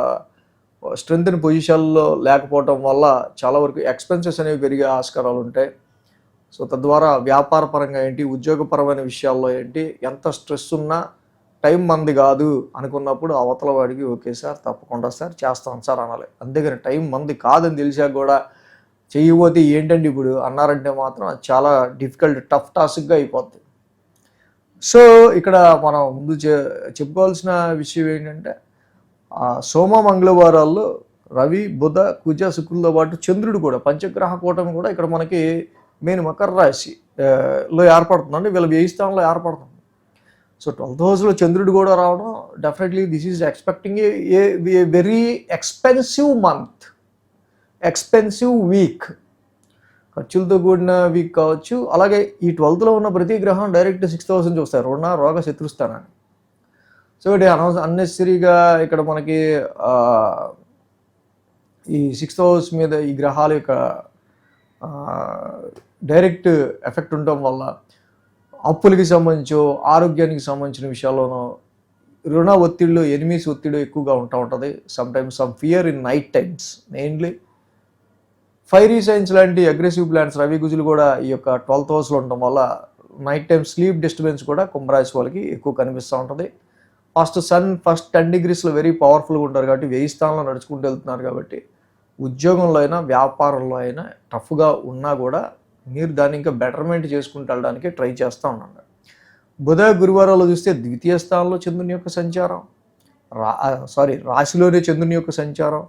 స్ట్రెంత్ ఇన్ పొజిషన్లో లేకపోవటం వల్ల చాలా వరకు ఎక్స్పెన్సెస్ అనేవి పెరిగే ఆస్కారాలు ఉంటాయి. సో తద్వారా వ్యాపారపరంగా ఏంటి, ఉద్యోగపరమైన విషయాల్లో ఏంటి, ఎంత స్ట్రెస్ ఉన్నా టైం మంది కాదు అనుకున్నప్పుడు అవతల వాడికి ఓకే సార్, తప్పకుండా సార్, చేస్తాను సార్ అనాలి. అంతేగాని టైం మంది కాదని తెలిసాక కూడా చేయబోతే ఏంటండి ఇప్పుడు అన్నారంటే మాత్రం అది చాలా డిఫికల్ట్, టఫ్ టాస్క్గా అయిపోద్ది. సో ఇక్కడ మనం ముందు చెప్పుకోవాల్సిన విషయం ఏంటంటే సోమ మంగళవారాల్లో రవి, బుధ, కుజ, శుక్రులతో పాటు చంద్రుడు కూడా, పంచగ్రహ కూటమి కూడా ఇక్కడ మనకి మెయిన్ మకర రాశిలో ఏర్పడుతుందండి. వీళ్ళ వ్యయ స్థానంలో ఏర్పడుతుంది. సో 12th హౌస్లో చంద్రుడు కూడా రావడం, definitely this is expecting a very expensive month, expensive week, ఖర్చులతో కూడిన వీక్ కావచ్చు. అలాగే ఈ 12thలో ఉన్న ప్రతి గ్రహం డైరెక్ట్ 6th హౌస్ నుంచి వస్తారు, రుణ, రోగ, శత్రుస్థానాన్ని. సో ఇది అన్నెసరీగా ఇక్కడ మనకి ఈ 6th హౌస్ మీద ఈ గ్రహాల యొక్క డైరెక్ట్ ఎఫెక్ట్ ఉండటం వల్ల అప్పులకి సంబంధించో, ఆరోగ్యానికి సంబంధించిన విషయాల్లోనూ, రుణ ఒత్తిడిలో, ఎనిమీస్ ఒత్తిడి ఎక్కువగా ఉంటుంది. Sometimes some fear in night times. Mainly fiery science లాంటి అగ్రెసివ్ ప్లాన్స్ రవి కుజులు కూడా ఈ యొక్క 12th హౌస్లో ఉండటం వల్ల నైట్ టైం స్లీప్ డిస్టర్బెన్స్ కూడా కుంభరాశి వాళ్ళకి ఎక్కువ కనిపిస్తూ ఉంటుంది. సన్ ఫస్ట్ 10 degreesలో వెరీ పవర్ఫుల్గా ఉంటారు కాబట్టి వ్యయ స్థానంలో నడుచుకుంటూ వెళ్తున్నారు కాబట్టి ఉద్యోగంలో అయినా వ్యాపారంలో అయినా టఫ్గా ఉన్నా కూడా మీరు దాన్ని ఇంకా బెటర్మెంట్ చేసుకుంటూ వెళ్ళడానికి ట్రై చేస్తూ ఉండండి. బుధ, గురువారాల్లో చూస్తే ద్వితీయ స్థానంలో చంద్రుని యొక్క సంచారం, రాశిలోనే చంద్రుని యొక్క సంచారం,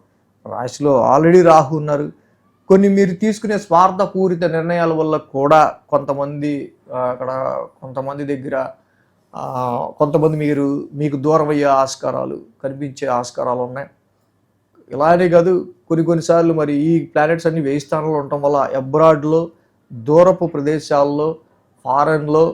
రాశిలో ఆల్రెడీ రాహు ఉన్నారు. కొన్ని మీరు తీసుకునే స్వార్థపూరిత నిర్ణయాల వల్ల కూడా కొంతమంది దగ్గర కొంతమంది మీకు దూరం అయ్యే ఆస్కారాలు కనిపించే ఆస్కారాలు ఉన్నాయి. ఇలానే కాదు, కొన్నిసార్లు మరి ఈ ప్లానెట్స్ అన్ని వ్యయ స్థానంలో ఉండటం వల్ల అబ్రాడ్లో, దూరపు ప్రదేశాల్లో, ఫారెన్లో,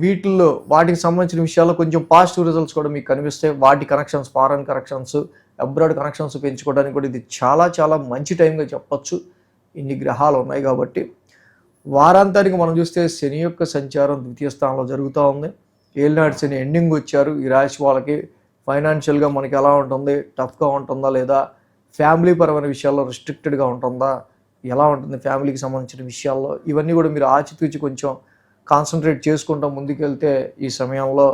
వీటిల్లో వాటికి సంబంధించిన విషయాల్లో కొంచెం పాజిటివ్ రిజల్ట్స్ కూడా మీకు కనిపిస్తాయి. వాటి connections, foreign connections, abroad connections పెంచుకోవడానికి కూడా ఇది చాలా చాలా మంచి టైంగా చెప్పచ్చు. ఇన్ని గ్రహాలు ఉన్నాయి కాబట్టి. వారాంతానికి మనం చూస్తే శని యొక్క సంచారం ద్వితీయ స్థానంలో జరుగుతూ ఉంది. ఏలినాటి శని ఎండింగ్ వచ్చారు. ఈ రాశి వాళ్ళకి ఫైనాన్షియల్గా మనకి ఎలా ఉంటుంది, టఫ్గా ఉంటుందా లేదా, ఫ్యామిలీ పరమైన విషయాల్లో రిస్ట్రిక్టెడ్గా ఉంటుందా, ఎలా ఉంటుంది ఫ్యామిలీకి సంబంధించిన విషయాల్లో, ఇవన్నీ కూడా మీరు ఆచితూచి కొంచెం కాన్సన్ట్రేట్ చేసుకుంటూ ముందుకెళ్తే ఈ సమయంలో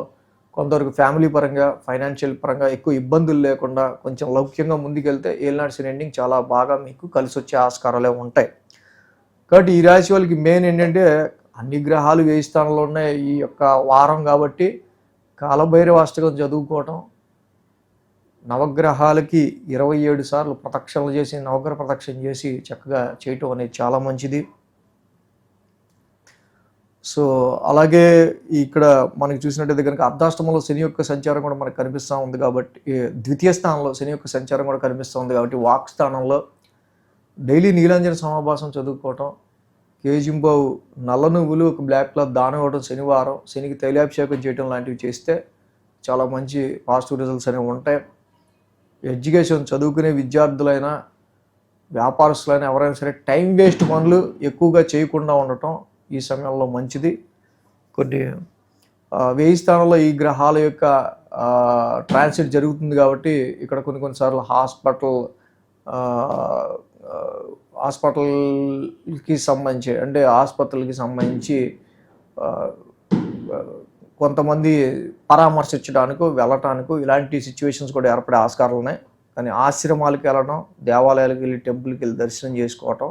కొంతవరకు ఫ్యామిలీ పరంగా, ఫైనాన్షియల్ పరంగా ఎక్కువ ఇబ్బందులు లేకుండా కొంచెం లౌక్యంగా ముందుకెళ్తే ఏలినాటి శని ఎండింగ్ చాలా బాగా మీకు కలిసొచ్చే ఆస్కారాలే ఉంటాయి. కాబట్టి ఈ రాశి వాళ్ళకి మెయిన్ ఏంటంటే అన్ని గ్రహాలు వ్యయ స్థానంలో ఉన్నాయి ఈ యొక్క వారం కాబట్టి కాలభైరవ అష్టకం చదువుకోవటం, నవగ్రహాలకి 27 సార్లు ప్రదక్షిణలు చేసి నవగ్రహ ప్రదక్షిణ చేసి చక్కగా చేయటం అనేది చాలా మంచిది. సో అలాగే ఇక్కడ మనకి చూసినట్టయితే కనుక అర్ధాష్టమంలో శని యొక్క సంచారం కూడా మనకు కనిపిస్తూ ఉంది కాబట్టి ద్వితీయ స్థానంలో శని యొక్క సంచారం కూడా కనిపిస్తూ ఉంది కాబట్టి వాక్ స్థానంలో డైలీ నీలాంజన సమాభాసం చదువుకోవటం, కేజింబావు నల్ల నువ్వులు ఒక బ్లాక్ క్లాత్ దానం ఇవ్వడం, శనివారం శనికి తైలాభిషేకం చేయడం లాంటివి చేస్తే చాలా మంచి పాజిటివ్ రిజల్ట్స్ అనేవి ఉంటాయి. ఎడ్యుకేషన్ చదువుకునే విద్యార్థులైనా వ్యాపారస్తులైనా ఎవరైనా సరే టైం వేస్ట్ పనులు ఎక్కువగా చేయకుండా ఉండటం ఈ సమయంలో మంచిది. కొన్ని వ్యయ స్థానంలో ఈ గ్రహాల యొక్క ట్రాన్సిట్ జరుగుతుంది కాబట్టి ఇక్కడ కొన్నిసార్లు హాస్పిటల్కి సంబంధించి అంటే ఆసుపత్రులకి సంబంధించి కొంతమంది పరామర్శించడానికి వెళ్ళటానికి ఇలాంటి సిచ్యువేషన్స్ కూడా ఏర్పడే ఆస్కారాలు ఉన్నాయి. కానీ ఆశ్రమాలకు వెళ్ళడం, దేవాలయాలకు వెళ్ళి టెంపుల్కి వెళ్ళి దర్శనం చేసుకోవటం,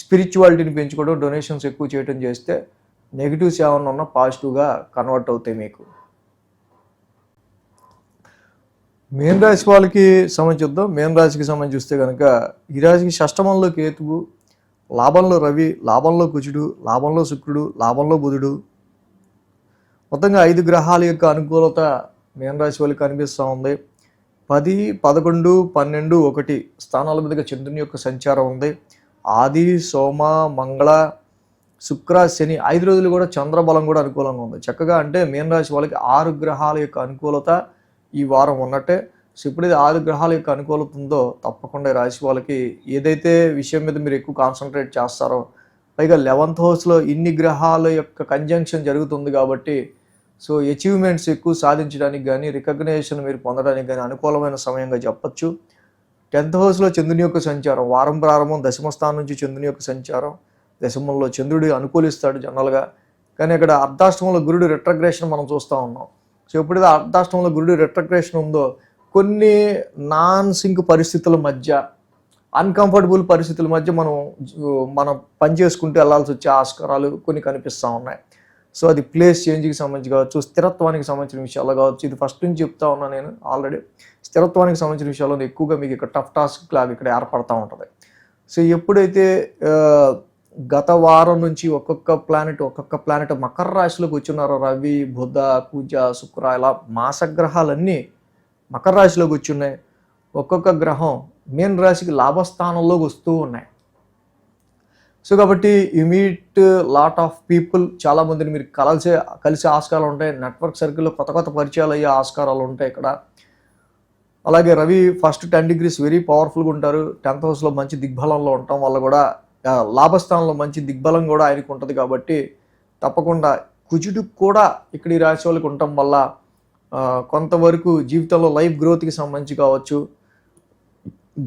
స్పిరిచువాలిటీని పెంచుకోవడం, డొనేషన్స్ ఎక్కువ చేయడం చేస్తే నెగిటివ్స్ ఏమన్నా ఉన్నా పాజిటివ్గా కన్వర్ట్ అవుతాయి మీకు. మేన్ రాశి వాళ్ళకి సంబంధించుద్దాం. మేన్ రాశికి సంబంధించి చూస్తే కనుక ఈ రాశికి షష్టమంలో కేతువు, లాభంలో రవి, లాభంలో కుజుడు, లాభంలో శుక్రుడు, లాభంలో బుధుడు, మొత్తంగా 5 గ్రహాల యొక్క అనుకూలత మేన్ రాశి వాళ్ళకి కనిపిస్తూ ఉంది. 10, 11, 12, 1 స్థానాల మీదుగా చంద్రుని యొక్క సంచారం ఉంది. ఆది, సోమ, మంగళ, శుక్ర, శని 5 రోజులు కూడా చంద్రబలం కూడా అనుకూలంగా ఉంది. చక్కగా అంటే మేన్ రాశి వాళ్ళకి 6 గ్రహాల యొక్క అనుకూలత ఈ వారం ఉన్నట్టే. సో ఎప్పుడైతే 6 గ్రహాల యొక్క అనుకూలత ఉందో తప్పకుండా ఈ రాశి వాళ్ళకి ఏదైతే విషయం మీద మీరు ఎక్కువ కాన్సన్ట్రేట్ చేస్తారో, పైగా 11th హౌస్లో ఇన్ని గ్రహాల యొక్క కంజంక్షన్ జరుగుతుంది కాబట్టి సో అచీవ్మెంట్స్ ఎక్కువ సాధించడానికి కానీ రికగ్నైజేషన్ మీరు పొందడానికి కానీ అనుకూలమైన సమయంగా చెప్పచ్చు. 10th హౌస్లో చంద్రుని యొక్క సంచారం, వారం ప్రారంభం దశమ స్థానం నుంచి చంద్రుని యొక్క సంచారం, దశమంలో చంద్రుడు అనుకూలిస్తాడు జనరల్గా. కానీ ఇక్కడ అర్ధాష్టమంలో గురుడు రెట్రగ్రేషన్ మనం చూస్తూ ఉన్నాం. సో ఎప్పుడైతే అర్ధాష్టమంలో గురుడు రెట్రగ్రేషన్ ఉందో కొన్ని నాన్ సింక్ పరిస్థితుల మధ్య, అన్కంఫర్టబుల్ పరిస్థితుల మధ్య మనం పని చేసుకుంటూ వెళ్ళాల్సి వచ్చే ఆస్కారాలు కొన్ని కనిపిస్తూ ఉన్నాయి. సో అది ప్లేస్ చేంజ్కి సంబంధించి కావచ్చు, స్థిరత్వానికి సంబంధించిన విషయాల్లో కావచ్చు. ఇది ఫస్ట్ నుంచి చెప్తా ఉన్నా నేను ఆల్రెడీ. స్థిరత్వానికి సంబంధించిన విషయాల్లో ఎక్కువగా మీకు ఇక్కడ టఫ్ టాస్క్ లాగా ఇక్కడ ఏర్పడతా ఉంటుంది. సో ఎప్పుడైతే గత వారం నుంచి ఒక్కొక్క ప్లానెట్ మకర రాశిలోకి వచ్చినారో, రవి, బుధ, కుజ, శుక్ర ఇలా మాసగ్రహాలన్నీ మకర రాశిలోకి వచ్చున్నాయి. ఒక్కొక్క గ్రహం మీన రాశికి లాభస్థానంలోకి వస్తూ ఉన్నాయి. సో కాబట్టి you meet lot of people, చాలామందిని మీరు కలిసే ఆస్కారాలు ఉంటాయి. నెట్వర్క్ సర్కిల్లో కొత్త పరిచయాలు అయ్యే ఆస్కారాలు ఉంటాయి ఇక్కడ. అలాగే రవి ఫస్ట్ 10 degrees వెరీ పవర్ఫుల్గా ఉంటారు. 10th హౌస్లో మంచి దిగ్బలంలో ఉండటం వల్ల కూడా లాభస్థానంలో మంచి దిగ్బలం కూడా ఆయనకు ఉంటుంది కాబట్టి తప్పకుండా కుజుడు కూడా ఇక్కడ ఈ రాశి వాళ్ళకి ఉండటం వల్ల కొంతవరకు జీవితంలో లైఫ్ గ్రోత్కి సంబంధించి కావచ్చు,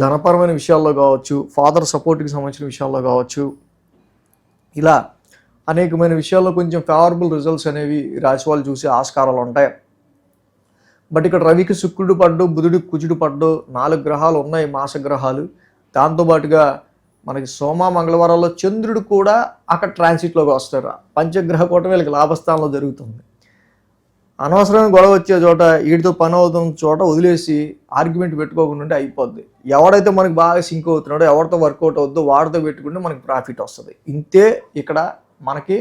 ధనపరమైన విషయాల్లో కావచ్చు, ఫాదర్ సపోర్ట్కి సంబంధించిన విషయాల్లో కావచ్చు, ఇలా అనేకమైన విషయాల్లో కొంచెం ఫేవరబుల్ రిజల్ట్స్ అనేవి రాశి వాళ్ళు చూసే ఆస్కారాలు ఉంటాయి. బట్ ఇక్కడ రవికి శుక్రుడు పడ్డు, బుధుడికి కుజుడు పడ్డు, 4 గ్రహాలు ఉన్నాయి మాసగ్రహాలు. దాంతోపాటుగా మనకి సోమ, మంగళవారాల్లో చంద్రుడు కూడా అక్కడ ట్రాన్సిట్లోకి వస్తారు. పంచగ్రహ కూటమి వీళ్ళకి లాభస్థానంలో జరుగుతుంది. అనవసరమైన గొడవ వచ్చే చోట, వీటితో పని అవుతున్న చోట వదిలేసి ఆర్గ్యుమెంట్ పెట్టుకోకుండా ఉంటే అయిపోద్ది. ఎవడైతే మనకి బాగా సింక్ అవుతున్నాడో, ఎవరితో వర్కౌట్ అవుద్దో వాడితో పెట్టుకుంటే మనకి ప్రాఫిట్ వస్తుంది. ఇంతే ఇక్కడ మనకి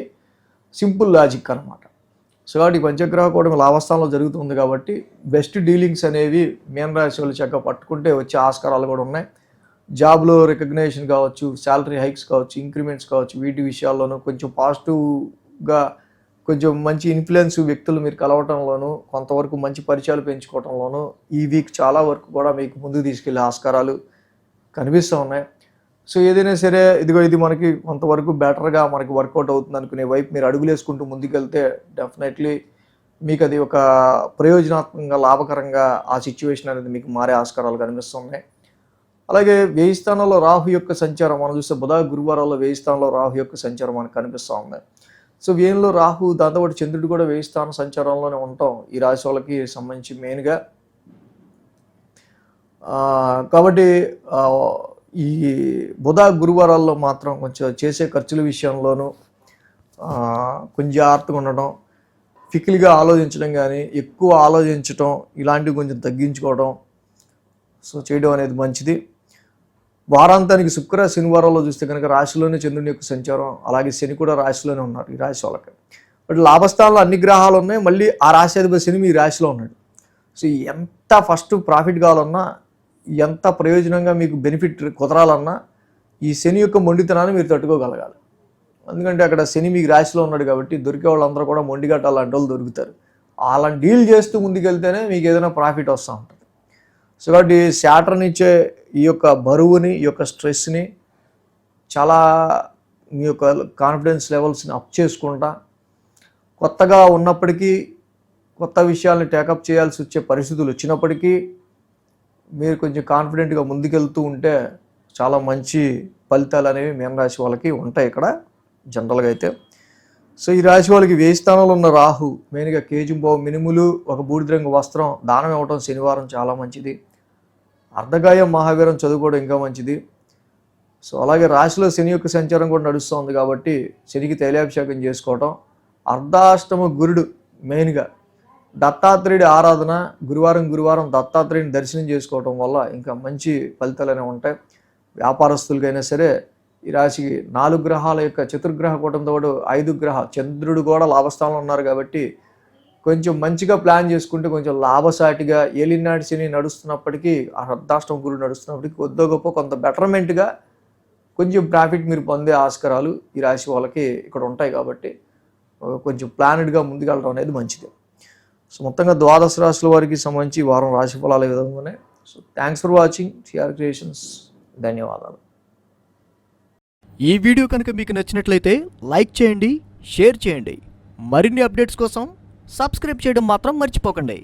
సింపుల్ లాజిక్ అనమాట. సో కాబట్టి పంచగ్రహ కూటమి లాభస్థానంలో జరుగుతుంది కాబట్టి బెస్ట్ డీలింగ్స్ అనేవి మీన రాశి వాళ్ళు చక్కగా పట్టుకుంటే వచ్చే ఆస్కారాలు కూడా ఉన్నాయి. జాబ్లో రికగ్నేషన్ కావచ్చు, శాలరీ హైక్స్ కావచ్చు, ఇంక్రిమెంట్స్ కావచ్చు, వీటి విషయాల్లోనూ కొంచెం పాజిటివ్గా కొంచెం మంచి ఇన్ఫ్లుయెన్స్ వ్యక్తులు మీరు కలవటంలోనూ, కొంతవరకు మంచి పరిచయాలు పెంచుకోవటంలోనూ ఈ వీక్ చాలా వరకు కూడా మీకు ముందుకు తీసుకెళ్లే ఆస్కారాలు కనిపిస్తూ ఉన్నాయి. సో ఏదైనా సరే ఇది మనకి కొంతవరకు బెటర్గా మనకి వర్కౌట్ అవుతుంది అనుకునే వైపు మీరు అడుగులు వేసుకుంటూ ముందుకెళ్తే డెఫినెట్లీ మీకు అది ఒక ప్రయోజనాత్మకంగా, లాభకరంగా ఆ సిచ్యువేషన్ అనేది మీకు మారే ఆస్కారాలు కనిపిస్తున్నాయి. అలాగే వ్యయ స్థానంలో రాహు యొక్క సంచారం మనం చూస్తే బుధ, గురువారాల్లో వ్యయ స్థానంలో రాహు యొక్క సంచారం మనకు కనిపిస్తూ ఉంది. సో వ్యయంలో రాహు, దాంతోపాటు చంద్రుడు కూడా వ్యయ స్థాన సంచారంలోనే ఉంటాం ఈ రాశి వాళ్ళకి సంబంధించి మెయిన్గా. కాబట్టి ఈ బుధ గురువారాల్లో మాత్రం కొంచెం చేసే ఖర్చుల విషయంలోనూ కొంచెం జాగ్రత్తగా ఉండడం, ఫికిల్గా ఆలోచించడం కానీ, ఎక్కువ ఆలోచించడం ఇలాంటివి కొంచెం తగ్గించుకోవడం సో చేయడం అనేది మంచిది. వారాంతానికి శుక్ర శనివారాల్లో చూస్తే కనుక రాశిలోనే చంద్రుని యొక్క సంచారం, అలాగే శని కూడా రాశిలోనే ఉన్నారు ఈ రాశి వాళ్ళకి. బట్ లాభస్థానంలో అన్ని గ్రహాలు ఉన్నాయి, మళ్ళీ ఆ రాశ్యాధిపతి శని మీ రాశిలో ఉన్నాడు. సో ఎంత ఫస్ట్ ప్రాఫిట్ కావాలన్నా, ఎంత ప్రయోజనంగా మీకు బెనిఫిట్ కుదరాలన్నా ఈ శని యొక్క మొండితనాన్ని మీరు తట్టుకోగలగాలి. ఎందుకంటే అక్కడ శని మీకు రాశిలో ఉన్నాడు కాబట్టి దొరికే వాళ్ళందరూ కూడా మొండిగట్ట అలాంటి వాళ్ళు దొరుకుతారు. అలా డీల్ చేస్తూ ముందుకెళ్తేనే మీకు ఏదైనా ప్రాఫిట్ వస్తూ ఉంటుంది. సో కాబట్టి శాటర్న్ ఇచ్చే ఈ యొక్క బరువుని, ఈ యొక్క స్ట్రెస్ని చాలా మీ యొక్క కాన్ఫిడెన్స్ లెవెల్స్ని అప్ చేసుకుంటా, కొత్తగా ఉన్నప్పటికీ కొత్త విషయాల్ని టేకప్ చేయాల్సి వచ్చే పరిస్థితులు వచ్చినప్పటికీ మీరు కొంచెం కాన్ఫిడెంట్గా ముందుకెళ్తూ ఉంటే చాలా మంచి ఫలితాలు అనేవి మీనరాశి వాళ్ళకి ఉంటాయి ఇక్కడ జనరల్గా అయితే. సో ఈ రాశి వాళ్ళకి వ్యయ స్థానంలో ఉన్న రాహు మెయిన్గా కేజీంబావు మినుములు, ఒక బూడిద రంగు వస్త్రం దానం ఇవ్వటం శనివారం చాలా మంచిది. అర్ధగాయం మహావీరం చదువుకోవడం ఇంకా మంచిది. సో అలాగే రాశిలో శని యొక్క సంచారం కూడా నడుస్తుంది కాబట్టి శనికి తైలాభిషేకం చేసుకోవటం, అర్ధాష్టమ గురుడు మెయిన్గా దత్తాత్రేయుడి ఆరాధన గురువారం దత్తాత్రేయుని దర్శనం చేసుకోవటం వల్ల ఇంకా మంచి ఫలితాలు అనేవి ఉంటాయి. వ్యాపారస్తులకైనా సరే ఈ రాశికి 4 గ్రహాల యొక్క చతుర్గ్రహ కూటంతో పాటు 5 గ్రహాలు, చంద్రుడు కూడా లాభస్థానంలో ఉన్నారు కాబట్టి కొంచెం మంచిగా ప్లాన్ చేసుకుంటే కొంచెం లాభసాటిగా ఏలినాటి శని నడుస్తున్నప్పటికీ, ఆ అర్ధాష్టమ గురుడు నడుస్తున్నప్పటికీ కొద్దో గొప్ప కొంత బెటర్మెంట్గా కొంచెం ప్రాఫిట్ మీరు పొందే ఆస్కారాలు ఈ రాశి వాళ్ళకి ఇక్కడ ఉంటాయి కాబట్టి కొంచెం ప్లానెడ్గా ముందుకెళ్ళడం అనేది మంచిది. సో మొత్తంగా ద్వాదశ రాశుల వారికి సంబంధించి వారం రాశి ఫలాలు ఈ విధంగా ఉన్నాయి. So thanks for watching CR creations. ధన్యవాదాలు. ఈ వీడియో కనుక మీకు నచ్చినట్లయితే లైక్ చేయండి, షేర్ చేయండి. మరిన్ని అప్డేట్స్ కోసం సబ్స్క్రైబ్ చేయడం మాత్రం మర్చిపోకండి.